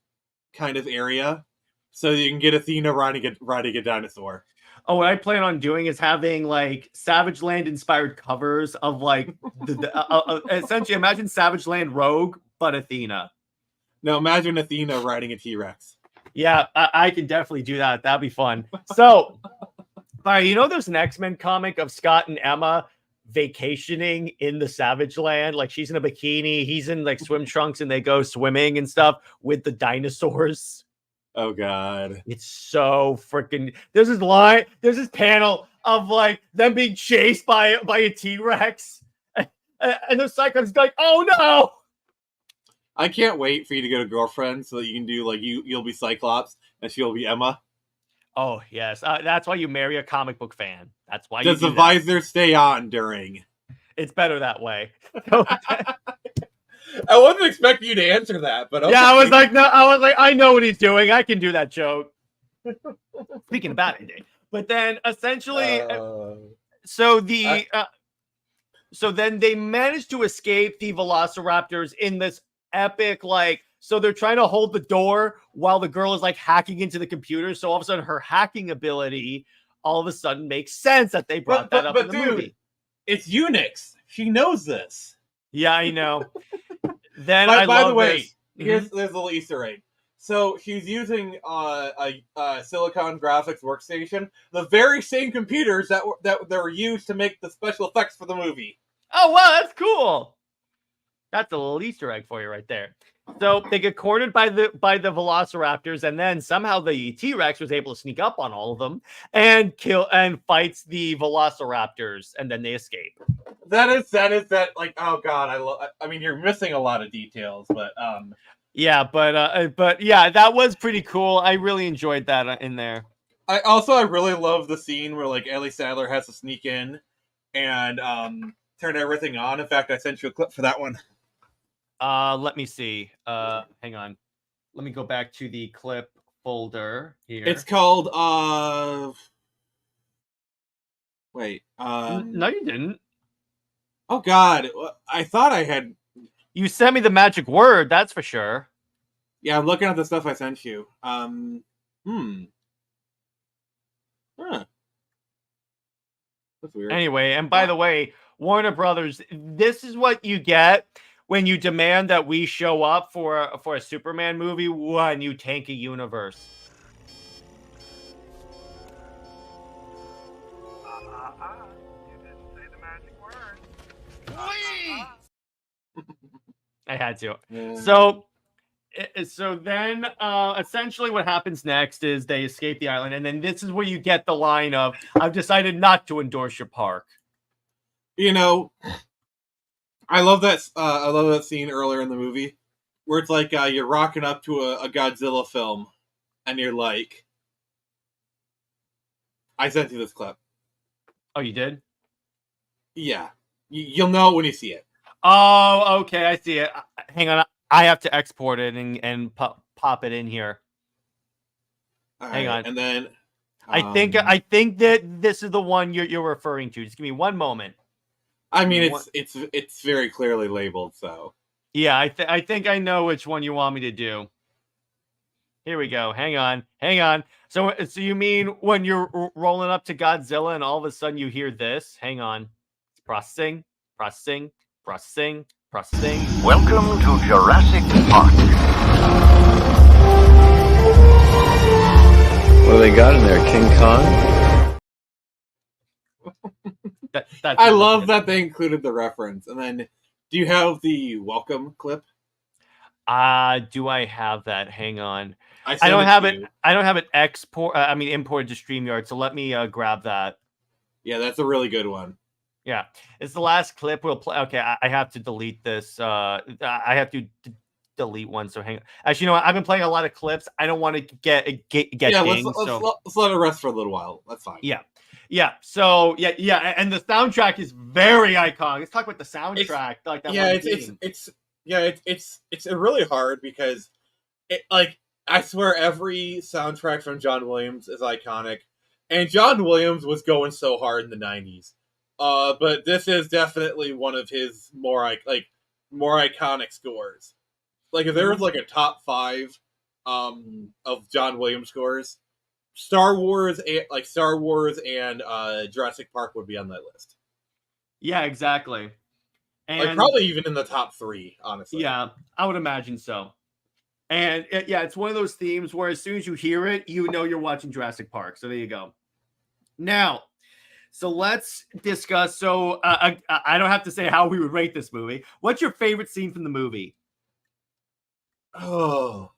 kind of area, so you can get Athena riding a dinosaur. Oh, what I plan on doing is having like Savage Land inspired covers of like essentially imagine Savage Land Rogue, but Athena. Now imagine Athena riding a T-Rex. Yeah, I can definitely do that. That'd be fun. So, you know, there's an X-Men comic of Scott and Emma vacationing in the Savage Land. Like she's in a bikini, he's in like swim trunks, and they go swimming and stuff with the dinosaurs. Oh God. It's so freaking there's this panel of like them being chased by a T-Rex. And the Cyclops like, oh no. I can't wait for you to get a girlfriend so that you can do like you'll be Cyclops and she'll be Emma. Oh yes, that's why you marry a comic book fan. That's why. Does the visor stay on during? It's better that way. I wasn't expecting you to answer that, but okay. Yeah, I was like, I know what he's doing. I can do that joke. Speaking about it, but then essentially, so then they managed to escape the Velociraptors in this epic so they're trying to hold the door while the girl is like hacking into the computer. So all of a sudden, her hacking ability all of a sudden makes sense that they brought that up in the movie. It's Unix. She knows this. Yeah, I know. Then by the way, this. There's a little Easter egg. So she's using a Silicon graphics workstation, the very same computers that were used to make the special effects for the movie. Oh wow, that's cool. That's a little Easter egg for you right there. So they get cornered by the Velociraptors, and then somehow the T-Rex was able to sneak up on all of them and fights the Velociraptors, and then they escape. That is like, oh God, I mean you're missing a lot of details, but yeah, but yeah, that was pretty cool. I really enjoyed that in there. I really love the scene where like Ellie Sattler has to sneak in and turn everything on. In fact, I sent you a clip for that one. Let me see. Hang on. Let me go back to the clip folder here. It's called wait. No, you didn't. Oh God, I thought I had. You sent me the magic word, that's for sure. Yeah, I'm looking at the stuff I sent you. Huh. That's weird. Anyway, and by the way, Warner Brothers, this is what you get when you demand that we show up for a Superman movie when you tank a universe. You didn't say the magic word. I had to. Yeah. So then essentially what happens next is they escape the island, and then this is where you get the line of, I've decided not to endorse your park. You know, I love that scene earlier in the movie where it's like you're rocking up to a Godzilla film and you're like, I sent you this clip. Oh, you did? Yeah. You'll know when you see it. Oh, okay, I see it. Hang on, I have to export it and pop it in here. Hang on. And then I think that this is the one you're referring to. Just give me one moment. I mean, it's very clearly labeled, so. Yeah, I think I know which one you want me to do. Here we go. Hang on. So you mean when you're rolling up to Godzilla and all of a sudden you hear this? Hang on. It's processing. Welcome to Jurassic Park. What do they got in there? King Kong? I love that they included the reference. And then, do you have the welcome clip? Do I have that? Hang on. I don't have it. I don't have it imported to StreamYard. So let me grab that. Yeah, that's a really good one. Yeah, it's the last clip we'll play. Okay, I have to delete this. I have to delete one. So hang on. Actually, you know what? I've been playing a lot of clips. I don't want to get yeah. dinged, Let's let it rest for a little while. That's fine. Yeah. So yeah, and the soundtrack is very iconic. Let's talk about the soundtrack. It's really hard because I swear every soundtrack from John Williams is iconic, and John Williams was going so hard in the 90s. But this is definitely one of his more iconic scores. Like if there was like a top 5 of John Williams scores, Star Wars and Jurassic Park would be on that list. Yeah, exactly. And probably even in the top 3, honestly. Yeah, I would imagine so. And it's one of those themes where as soon as you hear it, you know you're watching Jurassic Park. So there you go. Now, so let's discuss. So I don't have to say how we would rate this movie. What's your favorite scene from the movie? Oh,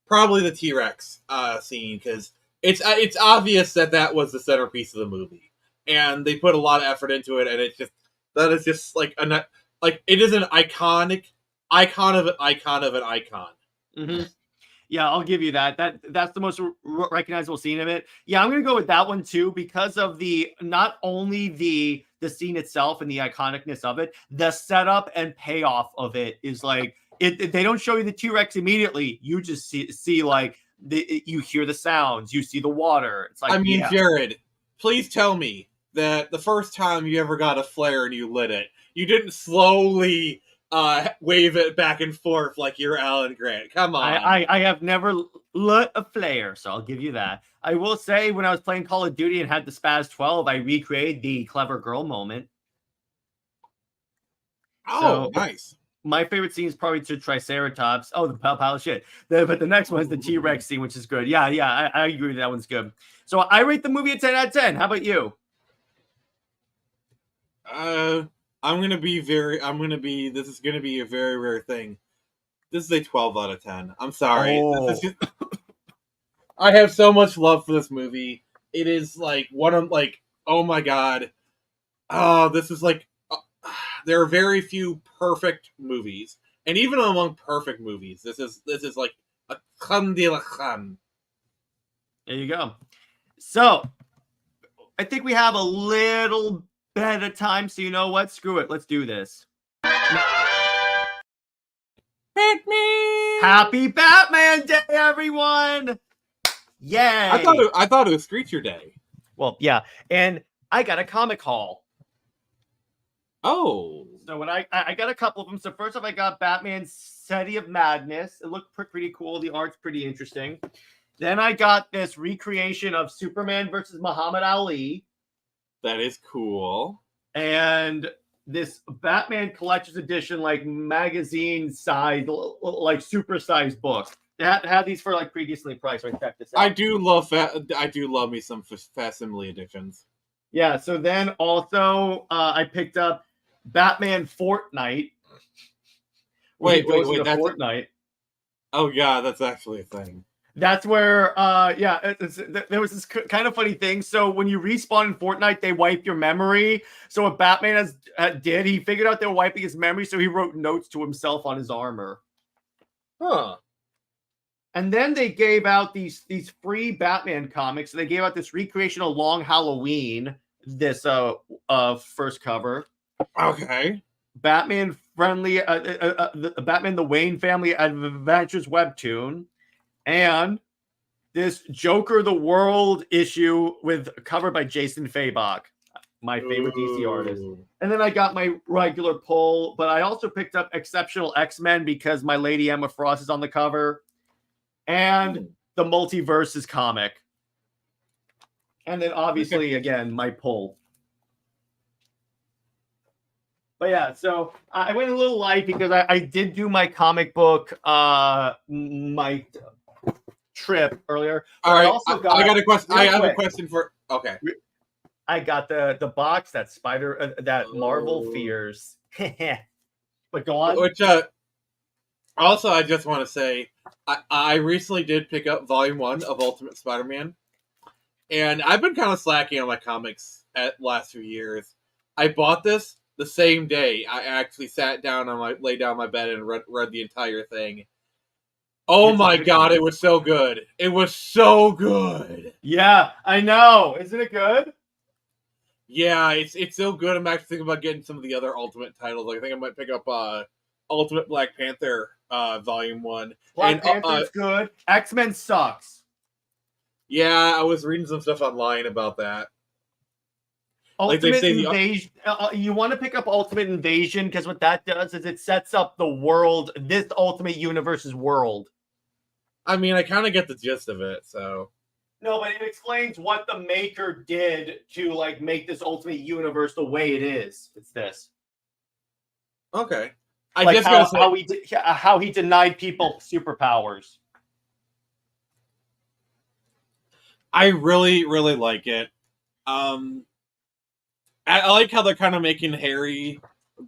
probably the T-Rex scene, because it's obvious that was the centerpiece of the movie, and they put a lot of effort into it, and it is an icon of an icon. Mm-hmm. Yeah, I'll give you that. That's the most recognizable scene of it. Yeah, I'm gonna go with that one too because of not only the scene itself and the iconicness of it, the setup and payoff of it is like they don't show you the T-Rex immediately. You just see like you hear the sounds, you see the water. It's like Jared, please tell me that the first time you ever got a flare and you lit it, you didn't slowly wave it back and forth like you're Alan Grant. Come on. I have never lit a flare, so I'll give you that. I will say when I was playing Call of Duty and had the Spaz 12, I recreated the clever girl moment. Oh, so, nice. My favorite scene is probably to Triceratops. Oh, the pile of shit. But the next one is the T-Rex scene, which is good. Yeah, I agree that one's good. So I rate the movie a 10 out of 10. How about you? This is gonna be a very rare thing. This is a 12 out of 10. I'm sorry. Oh. I have so much love for this movie. It is oh my god. This is there are very few perfect movies. And even among perfect movies, this is like a crème de la crème. There you go. So I think we have a little bit of time, so you know what? Screw it. Let's do this. Batman! Happy Batman Day, everyone! Yay! I thought it was Screecher Day. Well, yeah, and I got a comic haul. Oh. So when I got a couple of them. So first off, I got Batman City of Madness. It looked pretty cool. The art's pretty interesting. Then I got this recreation of Superman versus Muhammad Ali. That is cool. And this Batman Collector's Edition, magazine size, super sized book. They had these for previously priced. So I checked this out. I do love me some facsimile editions. Yeah. So then also I picked up Batman Fortnite. Wait. That's Fortnite. Oh god, that's actually a thing. That's where, there was this kind of funny thing. So when you respawn in Fortnite, they wipe your memory. So what Batman did, he figured out they were wiping his memory, so he wrote notes to himself on his armor. Huh. And then they gave out these free Batman comics. So they gave out this recreation of Long Halloween, this first cover. Okay. Batman friendly, the Batman the Wayne Family Adventures webtoon. And this Joker the World issue covered by Jason Fabok. my favorite DC artist. And then I got my regular pull, but I also picked up Exceptional X-Men because my Lady Emma Frost is on the cover, and the Multiverses comic. And then obviously, again, my pull. But yeah, so I went a little light because I did do my comic book, my trip earlier. All right, I got a question. I have a question for. Okay, I got the box that that Marvel fears. But go on. Which also, I just want to say, I recently did pick up Volume 1 of Ultimate Spider-Man, and I've been kind of slacking on my comics at the last few years. I bought this the same day. I actually lay down on my bed and read the entire thing. Oh my god, it was so good. It was so good. Yeah, I know. Isn't it good? Yeah, it's so good. I'm actually thinking about getting some of the other Ultimate titles. Like, I think I might pick up Ultimate Black Panther Volume 1. Black Panther's good. X-Men sucks. Yeah, I was reading some stuff online about that. Ultimate Invasion. You want to pick up Ultimate Invasion because what that does is it sets up the world, this Ultimate Universe's world. I mean, I kind of get the gist of it, so. No, but it explains what the maker did to like make this Ultimate Universe the way it is. It's this. Okay. How he denied people superpowers. I really, really like it. I like how they're kind of making Harry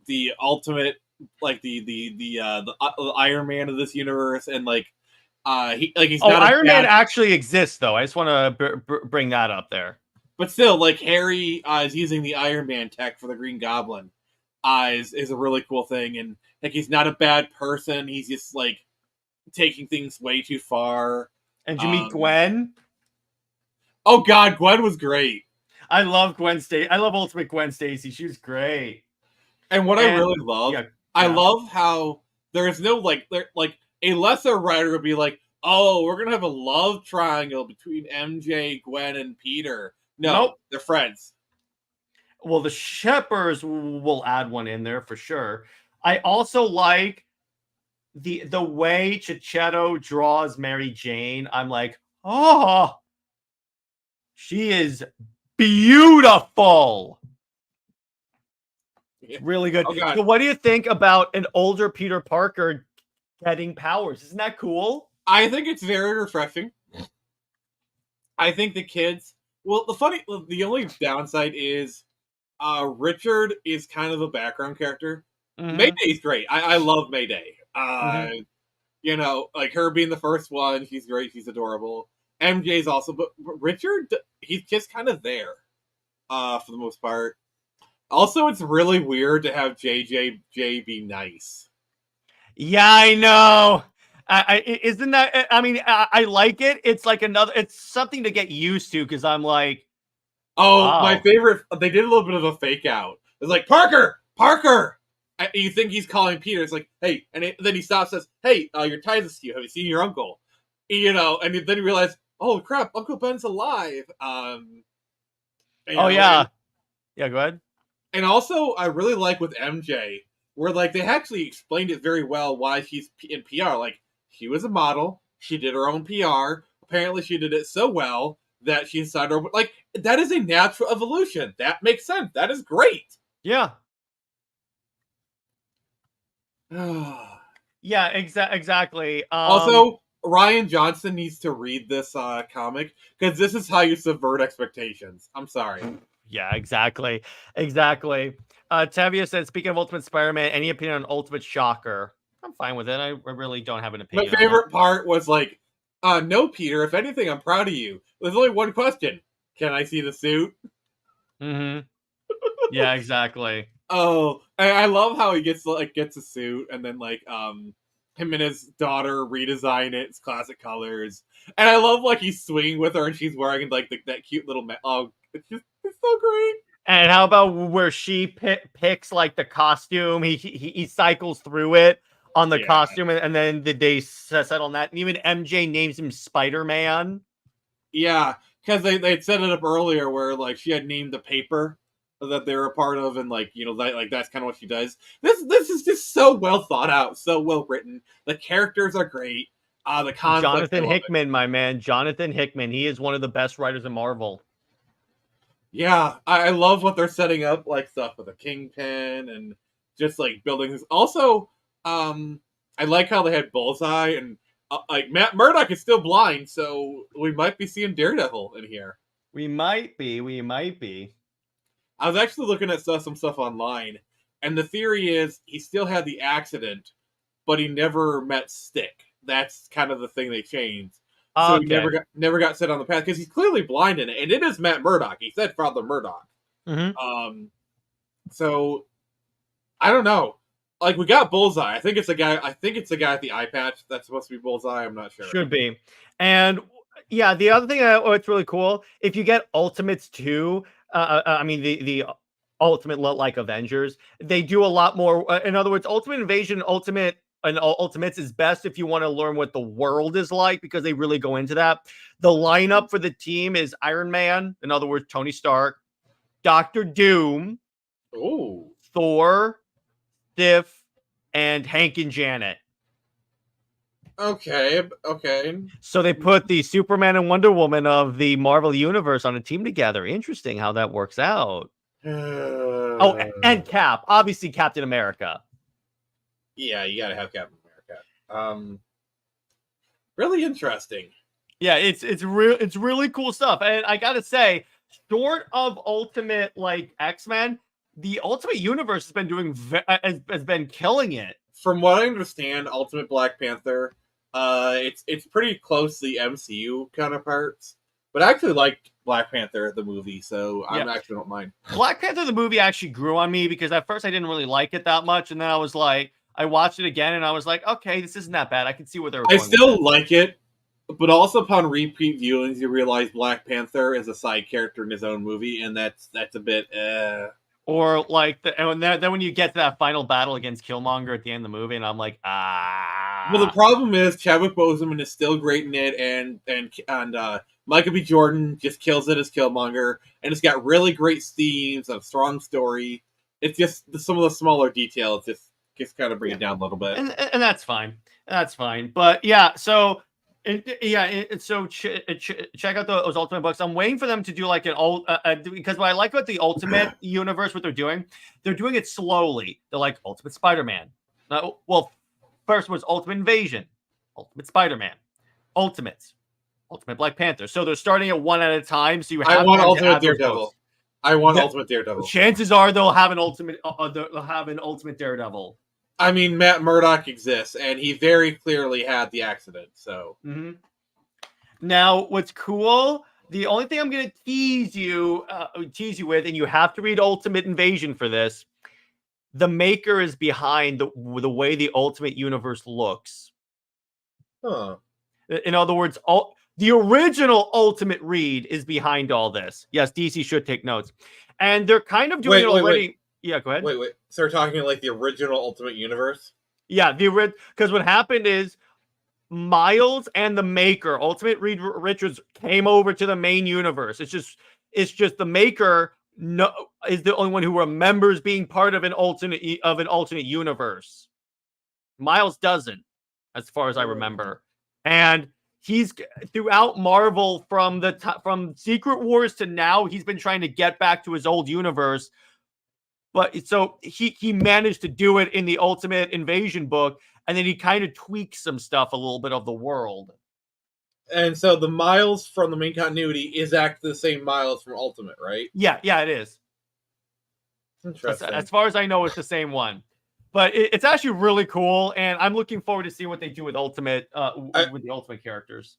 the ultimate, like the Iron Man of this universe, and like he's not Iron Man actually exists though. I just want to bring that up there. But still, like Harry is using the Iron Man tech for the Green Goblin. Is a really cool thing, and like he's not a bad person. He's just like taking things way too far. And you meet Gwen. Oh God, Gwen was great. I love Gwen Stacy. I love Ultimate Gwen Stacy. She was great. And I really love, I love how there's no like a lesser writer would be like, oh, we're gonna have a love triangle between MJ, Gwen, and Peter. No, nope. They're friends. Well, the Shepherds will add one in there for sure. I also like the way Chichetto draws Mary Jane. I'm like, oh, she is beautiful. Yeah. Really good. Oh, so what do you think about an older Peter Parker getting powers? Isn't that cool? I think it's very refreshing. I think the kids... Well, the only downside is Richard is kind of a background character. Mm-hmm. Mayday's great. I love Mayday. You know, like her being the first one, she's great. She's adorable. MJ's also, but Richard, he's just kind of there for the most part. Also, it's really weird to have JJ be nice. Yeah, I know. Isn't that? I mean, I like it. It's like it's something to get used to because I'm like, wow. My favorite. They did a little bit of a fake out. It's like Parker. And you think he's calling Peter? It's like, hey, and then he stops and says, "Hey, your ties askew. Have you seen your uncle?" You know, and then you realize, oh crap, Uncle Ben's alive. Yeah, go ahead. And also, I really like with MJ, where like they actually explained it very well why she's in PR. Like she was a model, she did her own PR. Apparently, she did it so well that she decided, like that is a natural evolution. That makes sense. That is great. Yeah. Yeah, exactly. Also, Ryan Johnson needs to read this comic because this is how you subvert expectations. I'm sorry. Yeah, exactly. Tavia said, speaking of Ultimate Spider-Man, any opinion on Ultimate Shocker? I'm fine with it. I really don't have an opinion. My favorite part was like, no, Peter, if anything, I'm proud of you. There's only one question. Can I see the suit? Mm-hmm. Yeah, exactly. Oh, and I love how he gets a suit and then like him and his daughter redesign it. It's classic colors. And I love like he's swinging with her and she's wearing like that cute little it's so great. And how about where she picks like the costume? He cycles through it on the costume, and then they settle on that. And even MJ names him Spider-Man. Yeah, because they'd set it up earlier where like she had named the paper that they're a part of, and like that's kind of what she does. This is just so well thought out, so well written. The characters are great. The conflict. Jonathan Hickman, my man, Jonathan Hickman. He is one of the best writers in Marvel. Yeah, I love what they're setting up, like stuff with a kingpin and just like building this. Also, I like how they had Bullseye and like Matt Murdock is still blind, so we might be seeing Daredevil in here. We might be. I was actually looking at some stuff online, and the theory is he still had the accident, but he never met Stick. That's kind of the thing they changed. So Okay. he never got set on the path because he's clearly blind in it, and it is Matt Murdock. He said Father Murdock. Mm-hmm. So I don't know. Like we got Bullseye. I think it's a guy. I think it's the guy at the eye patch that's supposed to be Bullseye. I'm not sure. Should be. And yeah, the other thing it's really cool if you get Ultimates too. I mean the Ultimate like Avengers. They do a lot more. In other words, Ultimate Invasion, Ultimates is best if you want to learn what the world is like because they really go into that. The lineup for the team is Iron Man, in other words, Tony Stark, Doctor Doom, Thor, Sif, and Hank and Janet. Okay. So they put the Superman and Wonder Woman of the Marvel Universe on a team together. Interesting how that works out. Oh, and Cap. Obviously, Captain America. Yeah, you gotta have Captain America. Really interesting. Yeah, it's really cool stuff. And I gotta say, short of Ultimate like X-Men, the Ultimate Universe has been has been killing it. From what I understand, Ultimate Black Panther, it's pretty close to the MCU counterparts. But I actually liked Black Panther the movie, so I actually don't mind. Black Panther the movie actually grew on me because at first I didn't really like it that much, and then I was like, I watched it again, and I was like, okay, this isn't that bad. I can see where they're going. I still like it, but also upon repeat viewings, you realize Black Panther is a side character in his own movie, and that's a bit. Or like then when you get to that final battle against Killmonger at the end of the movie, and I'm like, Well, the problem is Chadwick Boseman is still great in it, and Michael B. Jordan just kills it as Killmonger, and it's got really great themes, a strong story. It's just some of the smaller details just kind of bring it down a little bit, and that's fine. That's fine. But yeah, so check out those Ultimate books. I'm waiting for them to do like an old because what I like about the Ultimate universe, what they're doing it slowly. They're like Ultimate Spider-Man. Well, first was Ultimate Invasion, Ultimate Spider-Man, Ultimate Black Panther. So they're starting it one at a time. So I want Ultimate Daredevil. I want Ultimate Daredevil. Chances are they'll have an Ultimate Daredevil. I mean, Matt Murdock exists, and he very clearly had the accident. So now, what's cool? The only thing I'm going to tease you with, and you have to read Ultimate Invasion for this. The maker is behind the way the Ultimate Universe looks. Huh. In other words, the original Ultimate Read is behind all this. Yes, DC should take notes, and they're kind of doing it already. Wait. Yeah, go ahead. Wait. So we're talking like the original Ultimate Universe? Yeah, because what happened is Miles and the maker, Ultimate Reed Richards, came over to the main universe. It's just the maker is the only one who remembers being part of an alternate universe. Miles doesn't, as far as I remember, and he's throughout Marvel from Secret Wars to now. He's been trying to get back to his old universe. But so he managed to do it in the Ultimate Invasion book, and then he kind of tweaks some stuff a little bit of the world. And so the Miles from the main continuity is actually the same Miles from Ultimate, right? Yeah, it is. Interesting. As far as I know, it's the same one. But it's actually really cool, and I'm looking forward to see what they do with Ultimate, with the Ultimate characters.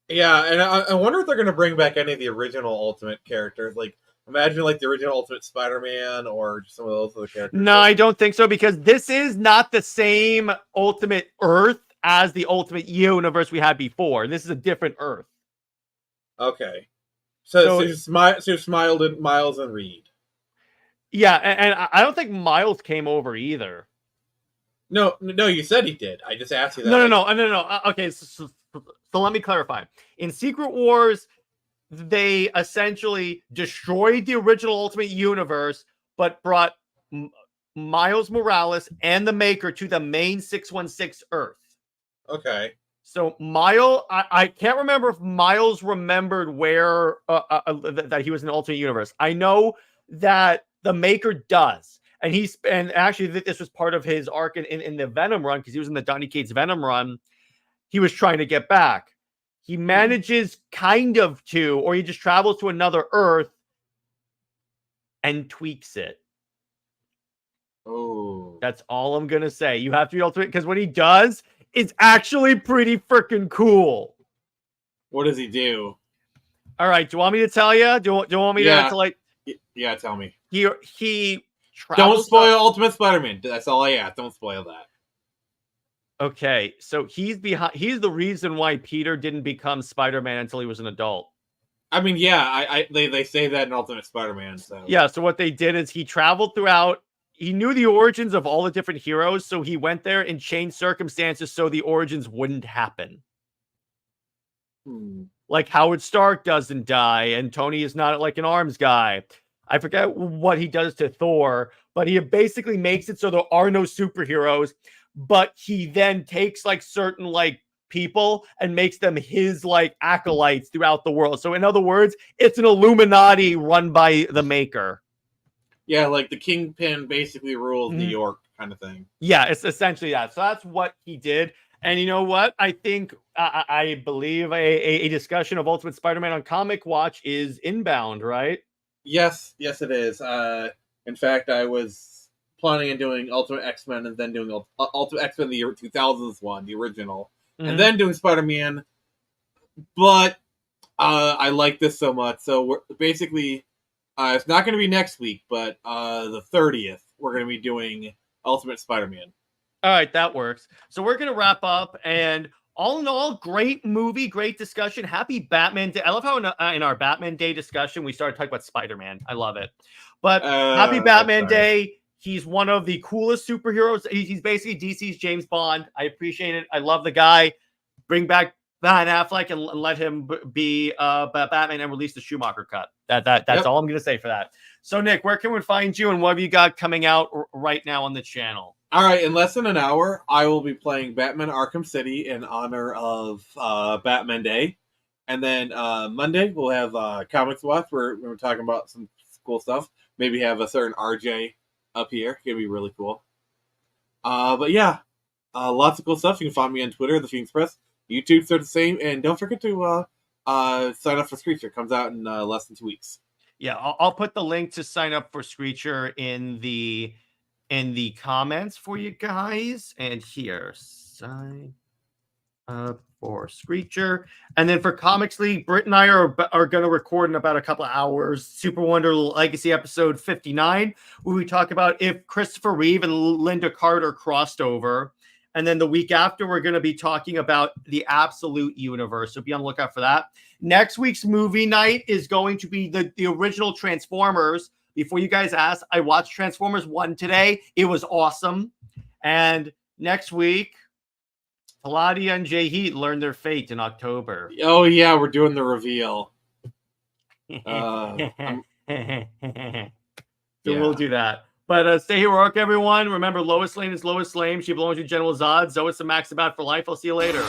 Yeah, and I wonder if they're going to bring back any of the original Ultimate characters, like. Imagine like the original Ultimate Spider-Man or just some of those other characters. No, I don't think so because this is not the same Ultimate Earth as the Ultimate Universe we had before. This is a different Earth. Okay. So you smiled at Miles and Reed. Yeah, and I don't think Miles came over either. No, you said he did. I just asked you that. No. Okay, so let me clarify. In Secret Wars, they essentially destroyed the original Ultimate Universe, but brought Miles Morales and the Maker to the main 616 Earth. Okay. So I can't remember if Miles remembered where that he was in the Ultimate Universe. I know that the Maker does, and actually this was part of his arc in the Venom run, because he was in the Donny Cates Venom run. He was trying to get back. He manages kind of to, or he just travels to another Earth and tweaks it. Oh, That's all I'm gonna say. You have to be able to, because what he does is actually pretty freaking cool. what does he do? All right, do you want me to tell you? Do you want me to like? Yeah, tell me. He Don't spoil Ultimate Spider-Man. That's all I ask. Don't spoil that. Okay, so he's the reason why Peter didn't become Spider-Man until he was an adult. I mean, yeah, they say that in Ultimate Spider-Man. So Yeah, so what they did is he traveled throughout. He knew the origins of all the different heroes, so he went there and changed circumstances so the origins wouldn't happen. Like Howard Stark doesn't die, and Tony is not like an arms guy. I forget what he does to Thor, but he basically makes it so there are no superheroes, but he then takes like certain like people and makes them his like acolytes throughout the world. So in other words, it's an Illuminati run by the Maker. Yeah, like the Kingpin basically rules New York kind of thing. Yeah, it's essentially that. So that's what he did. And you know what? I think, I believe a discussion of Ultimate Spider-Man on Comic Watch is inbound, right? Yes, it is. In fact, I was planning on doing Ultimate X-Men and then doing Ultimate X-Men the year 2000s one, the original, and then doing Spider-Man. But I like this so much. So we're basically... it's not going to be next week, but the 30th, we're going to be doing Ultimate Spider-Man. All right, that works. So we're going to wrap up, and all in all, great movie, great discussion. Happy Batman Day. I love how in our Batman Day discussion, we started talking about Spider-Man. I love it. But happy Batman Day. He's one of the coolest superheroes. He's basically DC's James Bond. I appreciate it. I love the guy. Bring back Ben Affleck and let him be Batman and release the Schumacher cut. That's all I'm going to say for that. So, Nick, where can we find you, and what have you got coming out right now on the channel? All right, in less than an hour, I will be playing Batman Arkham City in honor of Batman Day. And then Monday, we'll have Comics Watch, where we're talking about some cool stuff. Maybe have a certain RJ up here. It's going to be really cool. But yeah, lots of cool stuff. You can find me on Twitter, The Phoenix Press. YouTube's are the same. And don't forget to sign up for Screecher. It comes out in less than 2 weeks. Yeah, I'll put the link to sign up for Screecher in the comments for you guys. And here, sign up for Screecher. And then for Comics League, Britt and I are going to record in about a couple of hours Super Wonder Legacy episode 59, where we talk about if Christopher Reeve and Linda Carter crossed over. And then the week after, we're going to be talking about the Absolute Universe. So be on the lookout for that. Next week's movie night is going to be the original Transformers. Before you guys ask, I watched Transformers 1 today. It was awesome. And next week, Palladia and Heat learn their fate in October. Oh, yeah, we're doing the reveal. So we'll do that. But stay heroic, everyone. Remember, Lois Lane is Lois Lane. She belongs to General Zod. Zoe is the Max About for life. I'll see you later.